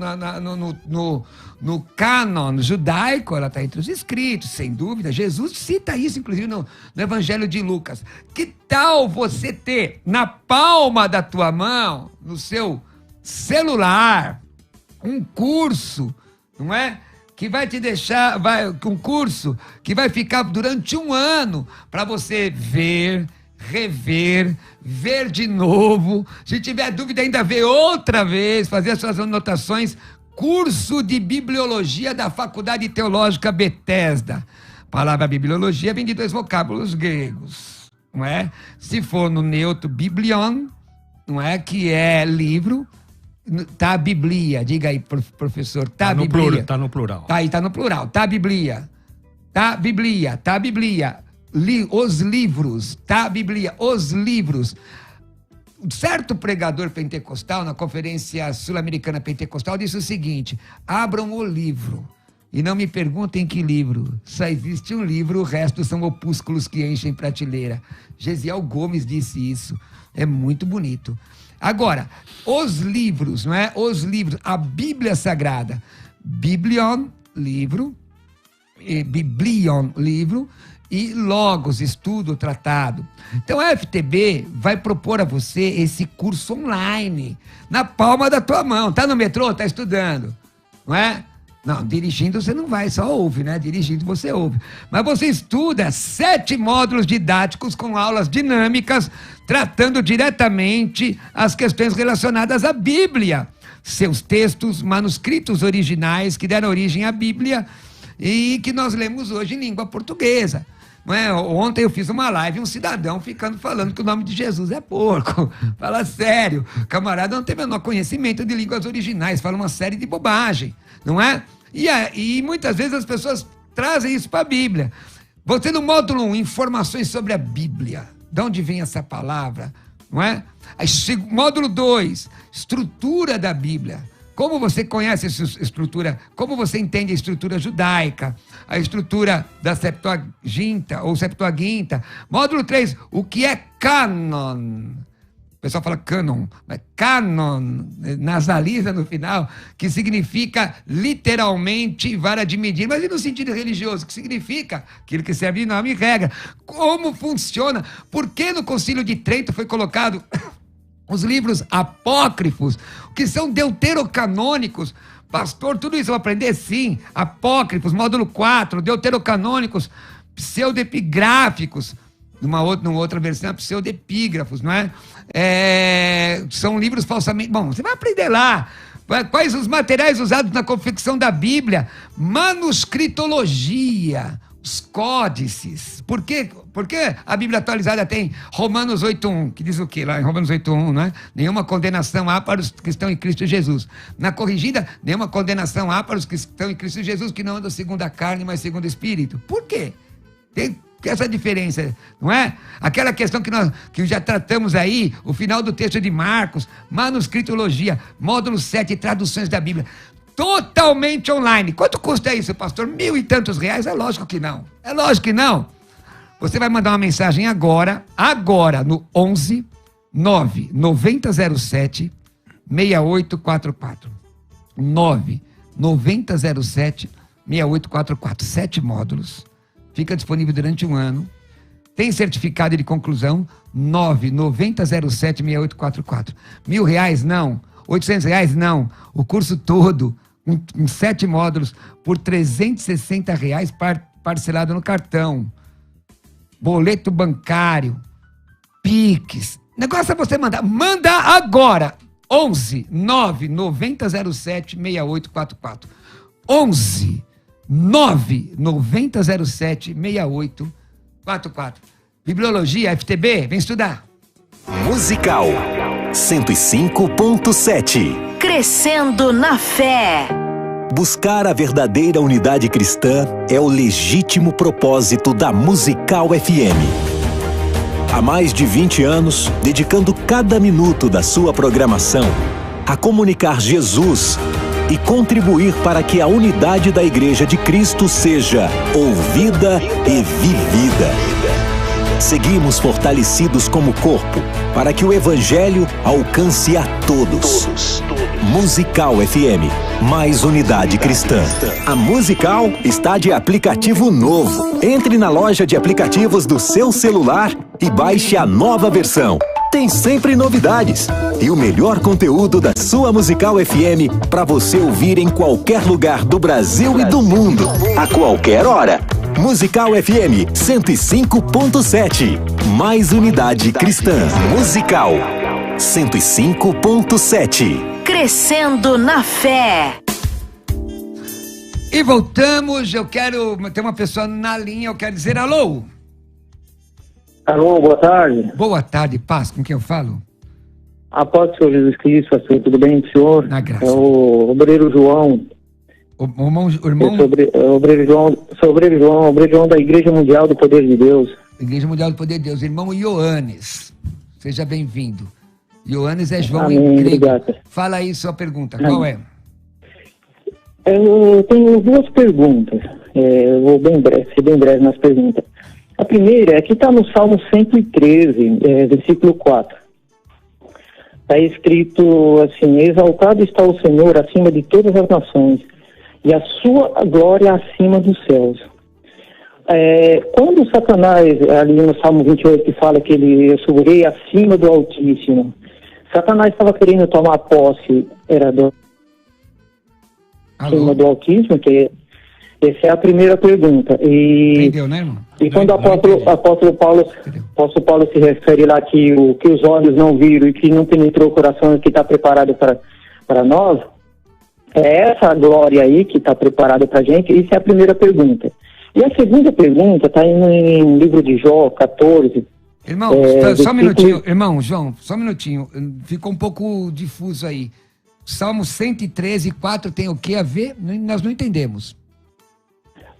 cânon judaico ela está entre os escritos, sem dúvida. Jesus cita isso, inclusive, no Evangelho de Lucas. Que tal você ter na palma da tua mão, no seu celular, um curso, não é? Que vai te deixar, um curso que vai ficar durante um ano para você ver, rever, ver de novo. Se tiver dúvida, ainda ver outra vez, fazer as suas anotações. Curso de Bibliologia da Faculdade Teológica Bethesda. A palavra bibliologia vem de 2 vocábulos gregos, não é? Se for no neutro, biblion, não é? Que é livro. Tá a Biblia, diga aí, professor. Tá a Biblia. Tá no plural. Tá aí, tá no plural. Tá a Biblia. Tá a Biblia. Tá a Biblia. Os livros. Tá a Biblia. Os livros. Um certo pregador pentecostal, na Conferência Sul-Americana Pentecostal, disse o seguinte: abram o livro e não me perguntem que livro. Só existe um livro, o resto são opúsculos que enchem prateleira. Gesiel Gomes disse isso. É muito bonito. Agora, os livros, não é? Os livros, a Bíblia Sagrada. Biblion, livro. Biblion, livro. E Logos, estudo, tratado. Então a FTB vai propor a você esse curso online, na palma da tua mão. Tá no metrô? Tá estudando, não é? Não, dirigindo você não vai, só ouve, né? Dirigindo você ouve. Mas você estuda 7 módulos didáticos com aulas dinâmicas, tratando diretamente as questões relacionadas à Bíblia. Seus textos, manuscritos originais que deram origem à Bíblia e que nós lemos hoje em língua portuguesa. Não é? Ontem eu fiz uma live, um cidadão ficando falando que o nome de Jesus é porco. Fala sério. O camarada não tem o menor conhecimento de línguas originais, fala uma série de bobagem, não é? E muitas vezes as pessoas trazem isso para a Bíblia. Você no módulo 1, informações sobre a Bíblia. De onde vem essa palavra, não é? Módulo 2, estrutura da Bíblia. como você conhece essa estrutura, como você entende a estrutura judaica, a estrutura da Septuaginta ou Septuaginta. Módulo 3, o que é cânon? O pessoal fala cânon, mas cânon, nasaliza no final, que significa literalmente vara de medir, mas e no sentido religioso, que significa aquilo que serve de nome e regra. Como funciona? Por que no Concílio de Trento foi colocado os livros apócrifos, que são deuterocanônicos? Pastor, tudo isso eu vou aprender? Sim. Apócrifos, módulo 4, deuterocanônicos, pseudepigráficos, numa outra versão, pseudepígrafos, não é? São livros falsamente... Bom, você vai aprender lá. Quais os materiais usados na confecção da Bíblia? Manuscritologia, os códices. Por quê? Porque a Bíblia atualizada tem Romanos 8.1, que diz o quê lá em Romanos 8.1, não é? Nenhuma condenação há para os que estão em Cristo Jesus. Na corrigida, nenhuma condenação há para os que estão em Cristo Jesus, que não andam segundo a carne, mas segundo o Espírito. Por quê? Tem essa diferença, não é? Aquela questão que já tratamos aí, o final do texto de Marcos, manuscritologia, módulo 7, traduções da Bíblia, totalmente online. Quanto custa isso, pastor? 1.000 e tantos reais? É lógico que não. É lógico que não. Você vai mandar uma mensagem agora, no 11 9 9007 6844. 9 9007 6844. 7 módulos. Fica disponível durante um ano. Tem certificado de conclusão. 9 9007 6844. R$1.000? Não. R$800? Não. O curso todo, com 7 módulos, por R$360 parcelado no cartão. Boleto bancário, Pix. Negócio é você mandar. Manda agora. 11 9 9007 6844. 11 9 9007 6844. Bibliologia, FTB, vem estudar. Musical 105.7. Crescendo na fé. Buscar a verdadeira unidade cristã é o legítimo propósito da Musical FM. Há mais de 20 anos, dedicando cada minuto da sua programação a comunicar Jesus e contribuir para que a unidade da Igreja de Cristo seja ouvida e vivida. Seguimos fortalecidos como corpo para que o Evangelho alcance a todos. Musical FM, mais unidade cristã. A Musical está de aplicativo novo. Entre na loja de aplicativos do seu celular e baixe a nova versão. Tem sempre novidades e o melhor conteúdo da sua Musical FM para você ouvir em qualquer lugar do Brasil e do mundo, a qualquer hora. Musical FM 105.7. Mais unidade cristã. Musical 105.7. Crescendo na fé. E voltamos, eu quero ter uma pessoa na linha, eu quero dizer alô. Alô, boa tarde. Boa tarde, paz, com quem eu falo? A paz do Senhor Jesus Cristo, pastor, tudo bem com o senhor? Na graça. É o obreiro João. O irmão? Obreiro João da Igreja Mundial do Poder de Deus. Igreja Mundial do Poder de Deus, irmão Ioannes, seja bem-vindo. Ioannes é João Amém, em grego. obrigado. Fala aí sua pergunta, Amém. qual é? Eu tenho duas perguntas, eu vou ser bem breve nas perguntas. A primeira é que está no Salmo 113, versículo 4. Está escrito assim: exaltado está o Senhor acima de todas as nações, e a sua glória acima dos céus. Quando Satanás, ali no Salmo 28, que fala que eu subirei acima do Altíssimo, Satanás estava querendo tomar posse, acima do Altíssimo, que essa é a primeira pergunta. Entendeu, né, irmão? E quando o apóstolo Paulo se refere lá que os olhos não viram e que não penetrou o coração, que está preparado para nós, é essa glória aí que está preparada para a gente. Isso é a primeira pergunta. E a segunda pergunta está em livro de Jó 14. Irmão, só um minutinho, irmão, João, só um minutinho, ficou um pouco difuso aí. Salmo 113, 4 tem o que a ver? Nós não entendemos.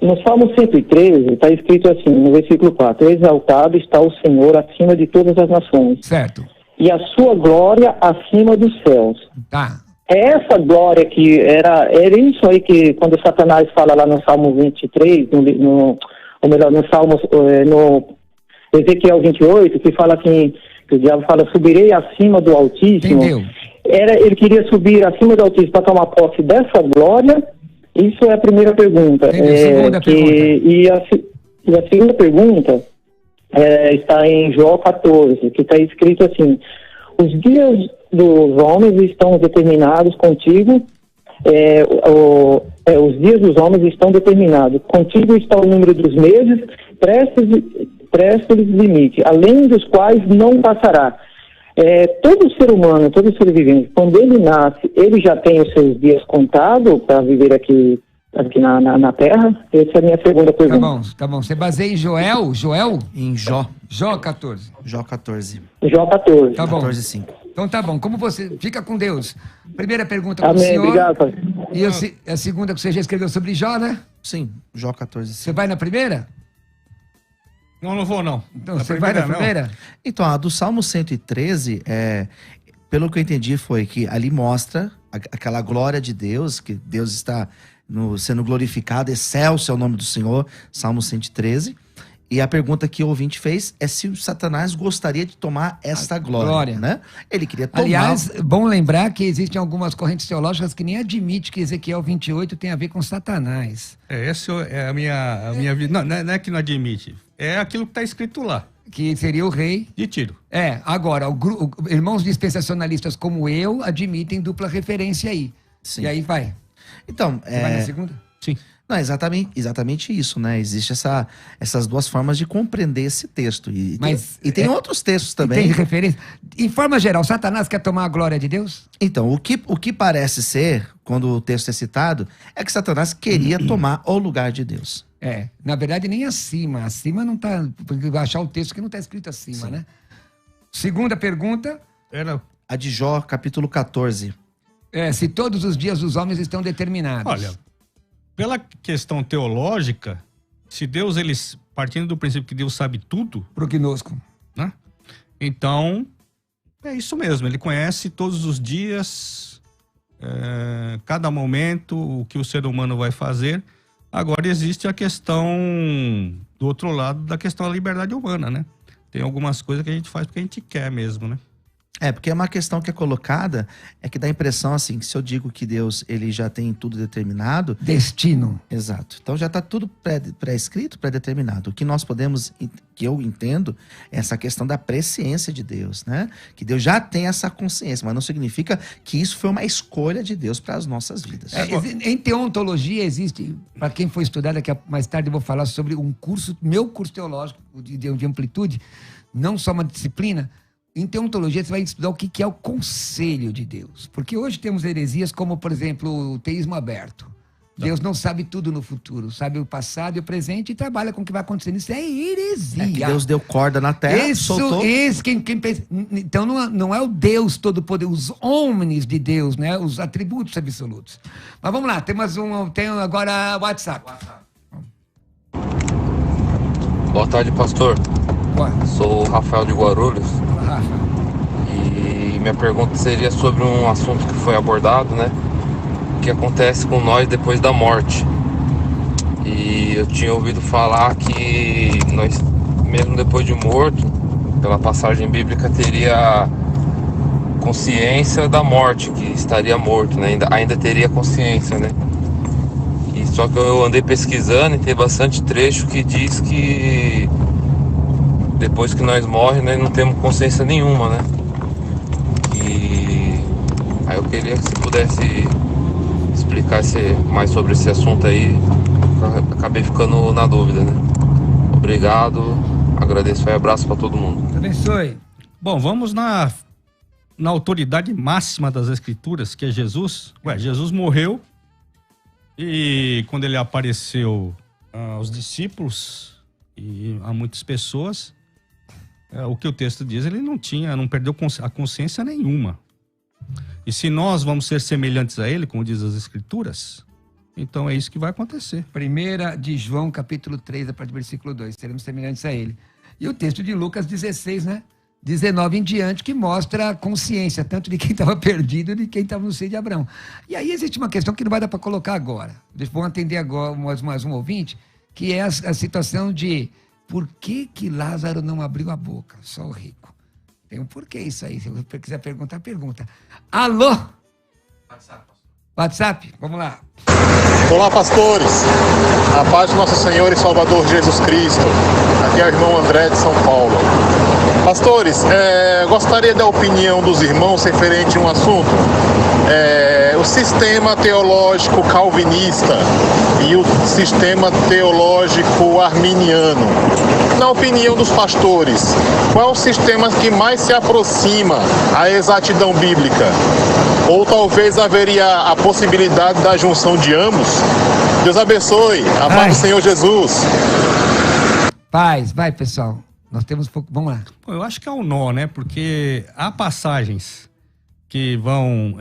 No Salmo 113 está escrito assim, no versículo 4, exaltado está o Senhor acima de todas as nações. Certo. E a sua glória acima dos céus. Tá. essa glória que era isso aí que quando Satanás fala lá no Salmo 23, ou melhor, no Salmo, no Ezequiel 28, que fala assim, que o diabo fala, subirei acima do Altíssimo. Entendeu? Ele queria subir acima do Altíssimo para tomar posse dessa glória. Isso é a primeira pergunta. Segunda pergunta. E a segunda pergunta está em Jó 14, que está escrito assim: os dias dos homens estão determinados contigo, os dias dos homens estão determinados. Contigo está o número dos meses, presta-lhes limite, além dos quais não passará. Todo ser humano, todo ser vivente, quando ele nasce, ele já tem os seus dias contados para viver aqui na Terra? Essa é a minha segunda pergunta. Tá bom. Você baseia em Joel? Em Jó. Jó 14. Jó 14. Jó 14. Tá bom. 14, 5. Então tá bom. Como você... Fica com Deus. Primeira pergunta para o Amém, senhor. obrigado, pai. E a segunda que você já escreveu sobre Jó, né? Sim, Jó 14, 5. Você vai na primeira? Não vou não. Então você vai na primeira? Então, a do Salmo 113, pelo que eu entendi, foi que ali mostra aquela glória de Deus, que Deus está sendo glorificado, excelso é o nome do Senhor, Salmo 113. E a pergunta que o ouvinte fez é se o Satanás gostaria de tomar essa glória, né? Ele queria tomar... Aliás, bom lembrar que existem algumas correntes teológicas que nem admitem que Ezequiel 28 tem a ver com Satanás. Essa é a minha vida. Não é que não admite. É aquilo que está escrito lá. Que seria o rei de Tiro. Agora, irmãos dispensacionalistas como eu admitem dupla referência aí. Sim. E aí vai. Então, Você vai na segunda? Sim. Não, exatamente isso, né? Existe essas duas formas de compreender esse texto. E tem outros textos também. Tem referência? Em forma geral, Satanás quer tomar a glória de Deus? Então, o que parece ser, quando o texto é citado, é que Satanás queria tomar o lugar de Deus. Na verdade, nem acima. Acima não está... Porque vai achar o texto que não está escrito acima, Sim. né? Segunda pergunta. Era a de Jó, capítulo 14. Se todos os dias dos homens estão determinados. Olha, pela questão teológica, se Deus, partindo do princípio que Deus sabe tudo... Prognosco. Né? Então, é isso mesmo. Ele conhece todos os dias, cada momento, o que o ser humano vai fazer. Agora existe a questão do outro lado, da questão da liberdade humana, né? Tem algumas coisas que a gente faz porque a gente quer mesmo, né? Porque é uma questão que é colocada, que dá a impressão assim, que se eu digo que Deus, ele já tem tudo determinado... Destino. Exato. Então já está tudo pré-escrito, pré-determinado. O que nós podemos, que eu entendo, é essa questão da presciência de Deus, né? Que Deus já tem essa consciência, mas não significa que isso foi uma escolha de Deus para as nossas vidas. Em teontologia existe, para quem for estudar, daqui a mais tarde eu vou falar sobre meu curso teológico de amplitude, não só uma disciplina. Em teontologia, você vai estudar o que é o conselho de Deus. Porque hoje temos heresias como, por exemplo, o teísmo aberto. Deus não sabe tudo no futuro, sabe o passado e o presente e trabalha com o que vai acontecendo. Isso é heresia. Que Deus deu corda na terra, soltou. Quem pensa, então não é o Deus todo-poderoso, os homens de Deus, né? Os atributos absolutos. Mas vamos lá, tem agora o WhatsApp. Boa tarde, pastor. Sou o Rafael de Guarulhos. E minha pergunta seria sobre um assunto que foi abordado, né? O que acontece com nós depois da morte. E eu tinha ouvido falar que nós, mesmo depois de morto, pela passagem bíblica, teria consciência da morte, que estaria morto, né? Ainda teria consciência, né? E só que eu andei pesquisando e tem bastante trecho que diz que depois que nós morremos, nós não temos consciência nenhuma, né? E aí eu queria que você pudesse explicar mais sobre esse assunto aí. Acabei ficando na dúvida, né? Obrigado, agradeço e abraço para todo mundo. Deus abençoe. Bom, vamos na autoridade máxima das Escrituras, que é Jesus. Jesus morreu e quando ele apareceu aos discípulos e a muitas pessoas, o que o texto diz, ele não perdeu a consciência nenhuma. E se nós vamos ser semelhantes a ele, como diz as Escrituras, então é isso que vai acontecer. 1 de João, capítulo 3, a partir do versículo 2, seremos semelhantes a ele. E o texto de Lucas 16, né? 19 em diante, que mostra a consciência, tanto de quem estava perdido e de quem estava no seio de Abraão. E aí existe uma questão que não vai dar para colocar agora. Vamos atender agora mais um ouvinte, que é a situação de por que Lázaro não abriu a boca, só o rico. Tem um porquê isso aí. Se você quiser perguntar, pergunta. Alô? WhatsApp, vamos lá. Olá, pastores. A paz do nosso Senhor e Salvador Jesus Cristo. Aqui é o irmão André de São Paulo. Pastores, gostaria da opinião dos irmãos referente a um assunto. O sistema teológico calvinista e o sistema teológico arminiano. Na opinião dos pastores, qual é o sistema que mais se aproxima à exatidão bíblica? Ou talvez haveria a possibilidade da junção de ambos? Deus abençoe. A paz do Senhor Jesus. Paz, vai pessoal. Nós temos pouco. Vamos lá. Eu acho que é um nó, né? Porque há passagens que vão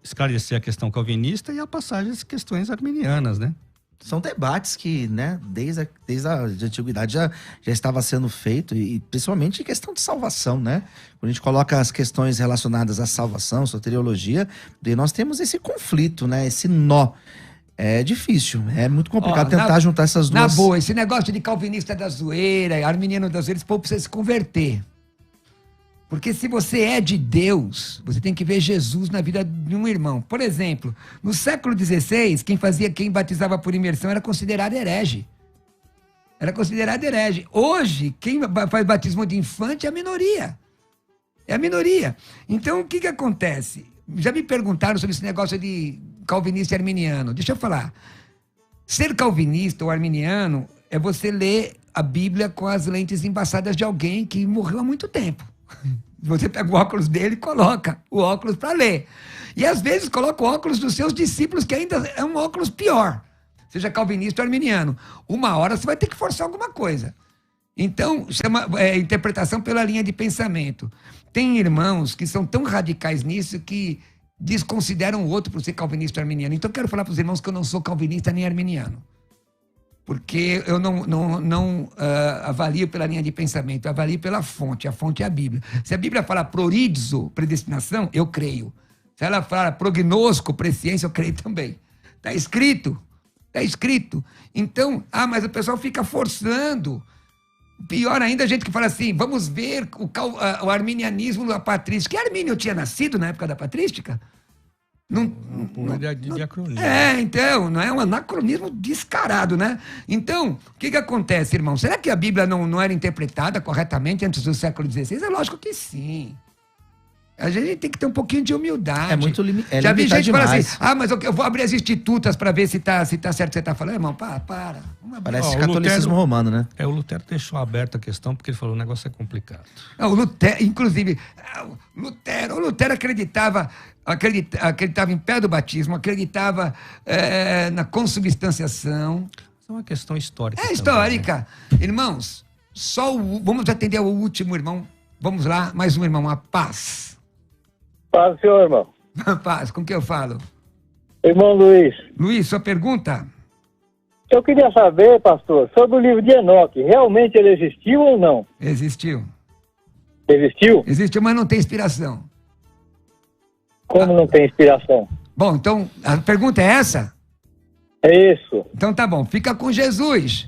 esclarecer a questão calvinista e há passagens, questões arminianas, né? São debates que, né, desde a antiguidade já estava sendo feito, e principalmente em questão de salvação, né? Quando a gente coloca as questões relacionadas à salvação, soteriologia, daí nós temos esse conflito, né? Esse nó. É difícil, é muito complicado tentar juntar essas duas... Na boa, esse negócio de calvinista da zoeira, arminiano da zoeira, esse povo precisa se converter. Porque se você é de Deus, você tem que ver Jesus na vida de um irmão. Por exemplo, no século XVI, quem batizava por imersão era considerado herege. Era considerado herege. Hoje, quem faz batismo de infante é a minoria. É a minoria. Então, o que acontece? Já me perguntaram sobre esse negócio de calvinista e arminiano. Deixa eu falar. Ser calvinista ou arminiano é você ler a Bíblia com as lentes embaçadas de alguém que morreu há muito tempo. Você pega o óculos dele e coloca o óculos para ler. E às vezes coloca o óculos dos seus discípulos, que ainda é um óculos pior. Seja calvinista ou arminiano. Uma hora você vai ter que forçar alguma coisa. Então, chama interpretação pela linha de pensamento. Tem irmãos que são tão radicais nisso que desconsideram o outro por ser calvinista ou arminiano. Então, eu quero falar para os irmãos que eu não sou calvinista nem arminiano. Porque eu não avalio pela linha de pensamento, eu avalio pela fonte. A fonte é a Bíblia. Se a Bíblia fala prorizo, predestinação, eu creio. Se ela fala prognosco, presciência, eu creio também. Está escrito. Está escrito. Então, mas o pessoal fica forçando. Pior ainda, a gente que fala assim, vamos ver o arminianismo da patrística. Que Armínio tinha nascido na época da patrística? Diacronismo. Então, não é um anacronismo descarado, né? Então, o que acontece, irmão? Será que a Bíblia não era interpretada corretamente antes do século XVI? É lógico que sim. A gente tem que ter um pouquinho de humildade. É muito limitado. Já vi gente que fala assim, mas eu vou abrir as institutas para ver se tá certo o que você tá falando. Irmão, para. Parece catolicismo romano, né? O Lutero deixou aberta a questão porque ele falou, o negócio é complicado. O Lutero, inclusive, o Lutero acreditava em pé do batismo, acreditava na consubstanciação. Isso é uma questão histórica. É histórica. Também, né? Irmãos, vamos atender o último irmão. Vamos lá, mais um irmão, a paz. Paz, senhor, irmão. Paz, com quem eu falo? Irmão Luiz. Luiz, sua pergunta? Eu queria saber, pastor, sobre o livro de Enoque. Realmente ele existiu ou não? Existiu. Existiu? Existiu, mas não tem inspiração. Como não tem inspiração? Bom, então, a pergunta é essa? É isso. Então tá bom, fica com Jesus.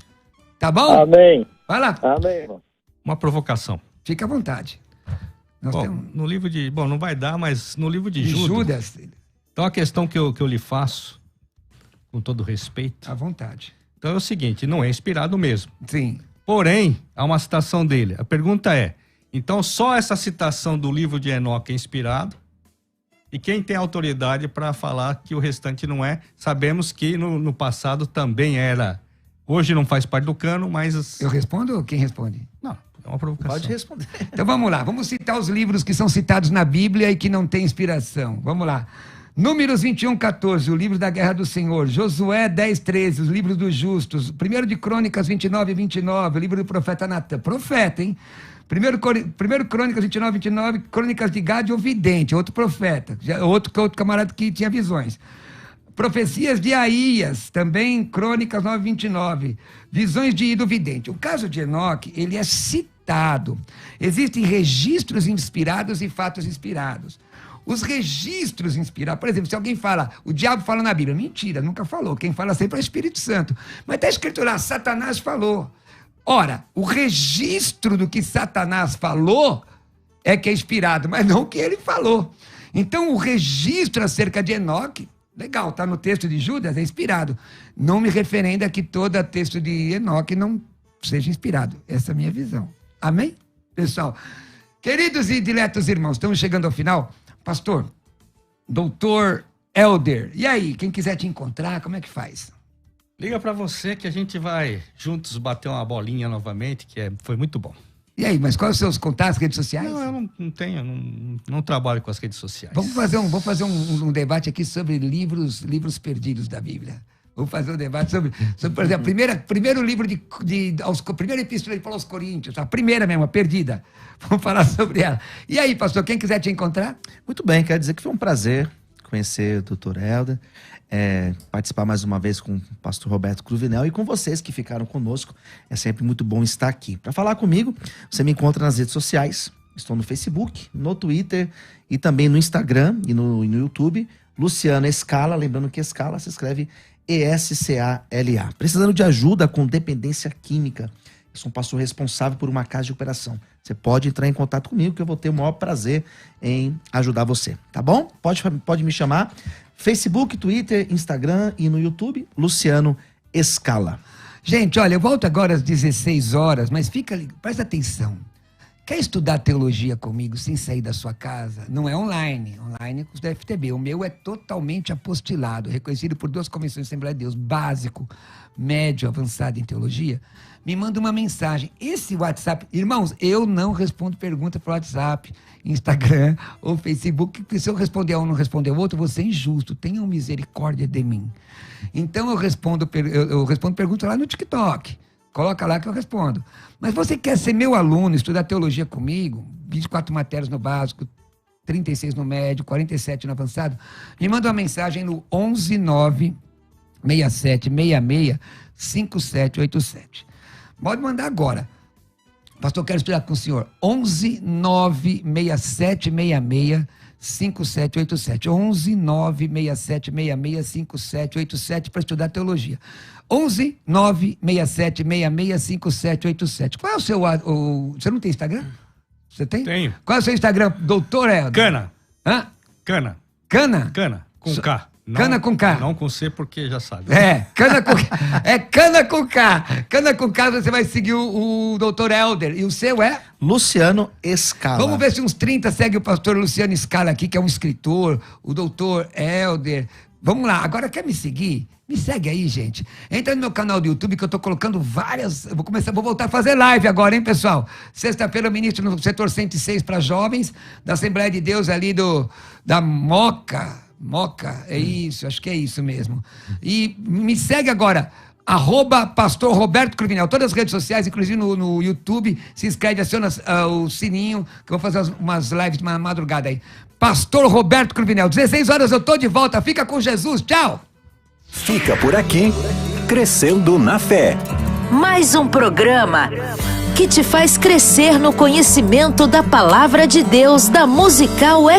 Tá bom? Amém. Vai lá. Amém, irmão. Uma provocação. Fica à vontade. No livro de... Bom, não vai dar, mas no livro de Judas... Então, a questão que eu lhe faço, com todo respeito... À vontade. Então, é o seguinte, não é inspirado mesmo. Sim. Porém, há uma citação dele. A pergunta é, então, só essa citação do livro de Enoque é inspirado? E quem tem autoridade para falar que o restante não é? Sabemos que no passado também era. Hoje não faz parte do cano, mas... Eu respondo ou quem responde? Não. É uma provocação. Pode responder. Então vamos lá, vamos citar os livros que são citados na Bíblia e que não têm inspiração. Vamos lá. Números 21:14, o livro da guerra do Senhor. Josué 10:13, os livros dos justos. 1 de Crônicas 29:29, o livro do profeta Natan. Profeta, hein? 1 Crônicas 29:29, Crônicas de Gade, o vidente, outro profeta. Outro camarada que tinha visões. Profecias de Aías, também Crônicas 9:29. Visões de Ido Vidente. O caso de Enoque, ele é citado. Existem registros inspirados e fatos inspirados. Os registros inspirados, por exemplo, se alguém fala, o diabo fala na Bíblia, mentira, nunca falou. Quem fala sempre é o Espírito Santo. Mas está escrito lá, Satanás falou. Ora, o registro do que Satanás falou é que é inspirado, mas não o que ele falou. Então, o registro acerca de Enoque, legal, está no texto de Judas, é inspirado. Não me referendo a que todo texto de Enoque não seja inspirado. Essa é a minha visão. Amém? Pessoal, queridos e diletos irmãos, estamos chegando ao final. Pastor, doutor Helder, e aí, quem quiser te encontrar, como é que faz? Liga para você que a gente vai juntos bater uma bolinha novamente, foi muito bom. E aí, mas quais os seus contatos, redes sociais? Não, eu não tenho, não trabalho com as redes sociais. Vamos fazer um debate aqui sobre livros perdidos da Bíblia. Vamos fazer um debate sobre por exemplo, primeiro livro primeira epístola de Paulo aos Coríntios, a primeira mesmo, a perdida. Vamos falar sobre ela. E aí, pastor, quem quiser te encontrar? Muito bem, quero dizer que foi um prazer conhecer o Dr. Helder, participar mais uma vez com o pastor Roberto Cruvinel e com vocês que ficaram conosco. É sempre muito bom estar aqui. Para falar comigo, você me encontra nas redes sociais. Estou no Facebook, no Twitter e também no Instagram e no YouTube. Luciano Escala, lembrando que Escala se escreve ESCALA. Precisando de ajuda com dependência química. Eu sou um pastor responsável por uma casa de recuperação. Você pode entrar em contato comigo que eu vou ter o maior prazer em ajudar você, tá bom? Pode me chamar. Facebook, Twitter, Instagram e no YouTube, Luciano Escala. Gente, olha, eu volto agora às 16 horas, mas presta atenção. Quer estudar teologia comigo sem sair da sua casa? Não é online. Online é com o FTB. O meu é totalmente apostilado, reconhecido por 2 convenções de Assembleia de Deus, básico, médio, avançado em teologia. Me manda uma mensagem. Esse WhatsApp... Irmãos, eu não respondo pergunta por WhatsApp, Instagram ou Facebook, porque se eu responder um e não responder o outro, eu vou ser injusto. Tenham misericórdia de mim. Então eu respondo pergunta lá no TikTok. Coloca lá que eu respondo. Mas você quer ser meu aluno, estudar teologia comigo, 24 matérias no básico, 36 no médio, 47 no avançado, me manda uma mensagem no 11967665787. Pode mandar agora. Pastor, quero estudar com o senhor. 11967665787. 11967665787 para estudar teologia. 11967665787. Qual é o seu... Você não tem Instagram? Você tem? Tenho. Qual é o seu Instagram, doutor Helder? Cana. Hã? Cana. Cana? Cana, com K. Não, cana com K. Não com C, porque já sabe. Cana com K. Cana com K. Cana com K, você vai seguir o doutor Helder. E o seu é? Luciano Escala. Vamos ver se uns 30 segue o pastor Luciano Escala aqui, que é um escritor, o doutor Helder. Vamos lá, agora quer me seguir? Me segue aí, gente. Entra no meu canal do YouTube que eu tô colocando várias... Vou voltar a fazer live agora, hein, pessoal? Sexta-feira eu ministro no setor 106 para jovens, da Assembleia de Deus ali da Moca, é isso, acho que é isso mesmo. E me segue agora, @pastor Roberto Cruvinel, todas as redes sociais, inclusive no YouTube, se inscreve, aciona o sininho, que eu vou fazer umas lives de madrugada aí. Pastor Roberto Cruvinel, 16 horas eu tô de volta, fica com Jesus, tchau! Fica por aqui, Crescendo na Fé. Mais um programa que te faz crescer no conhecimento da Palavra de Deus da Musical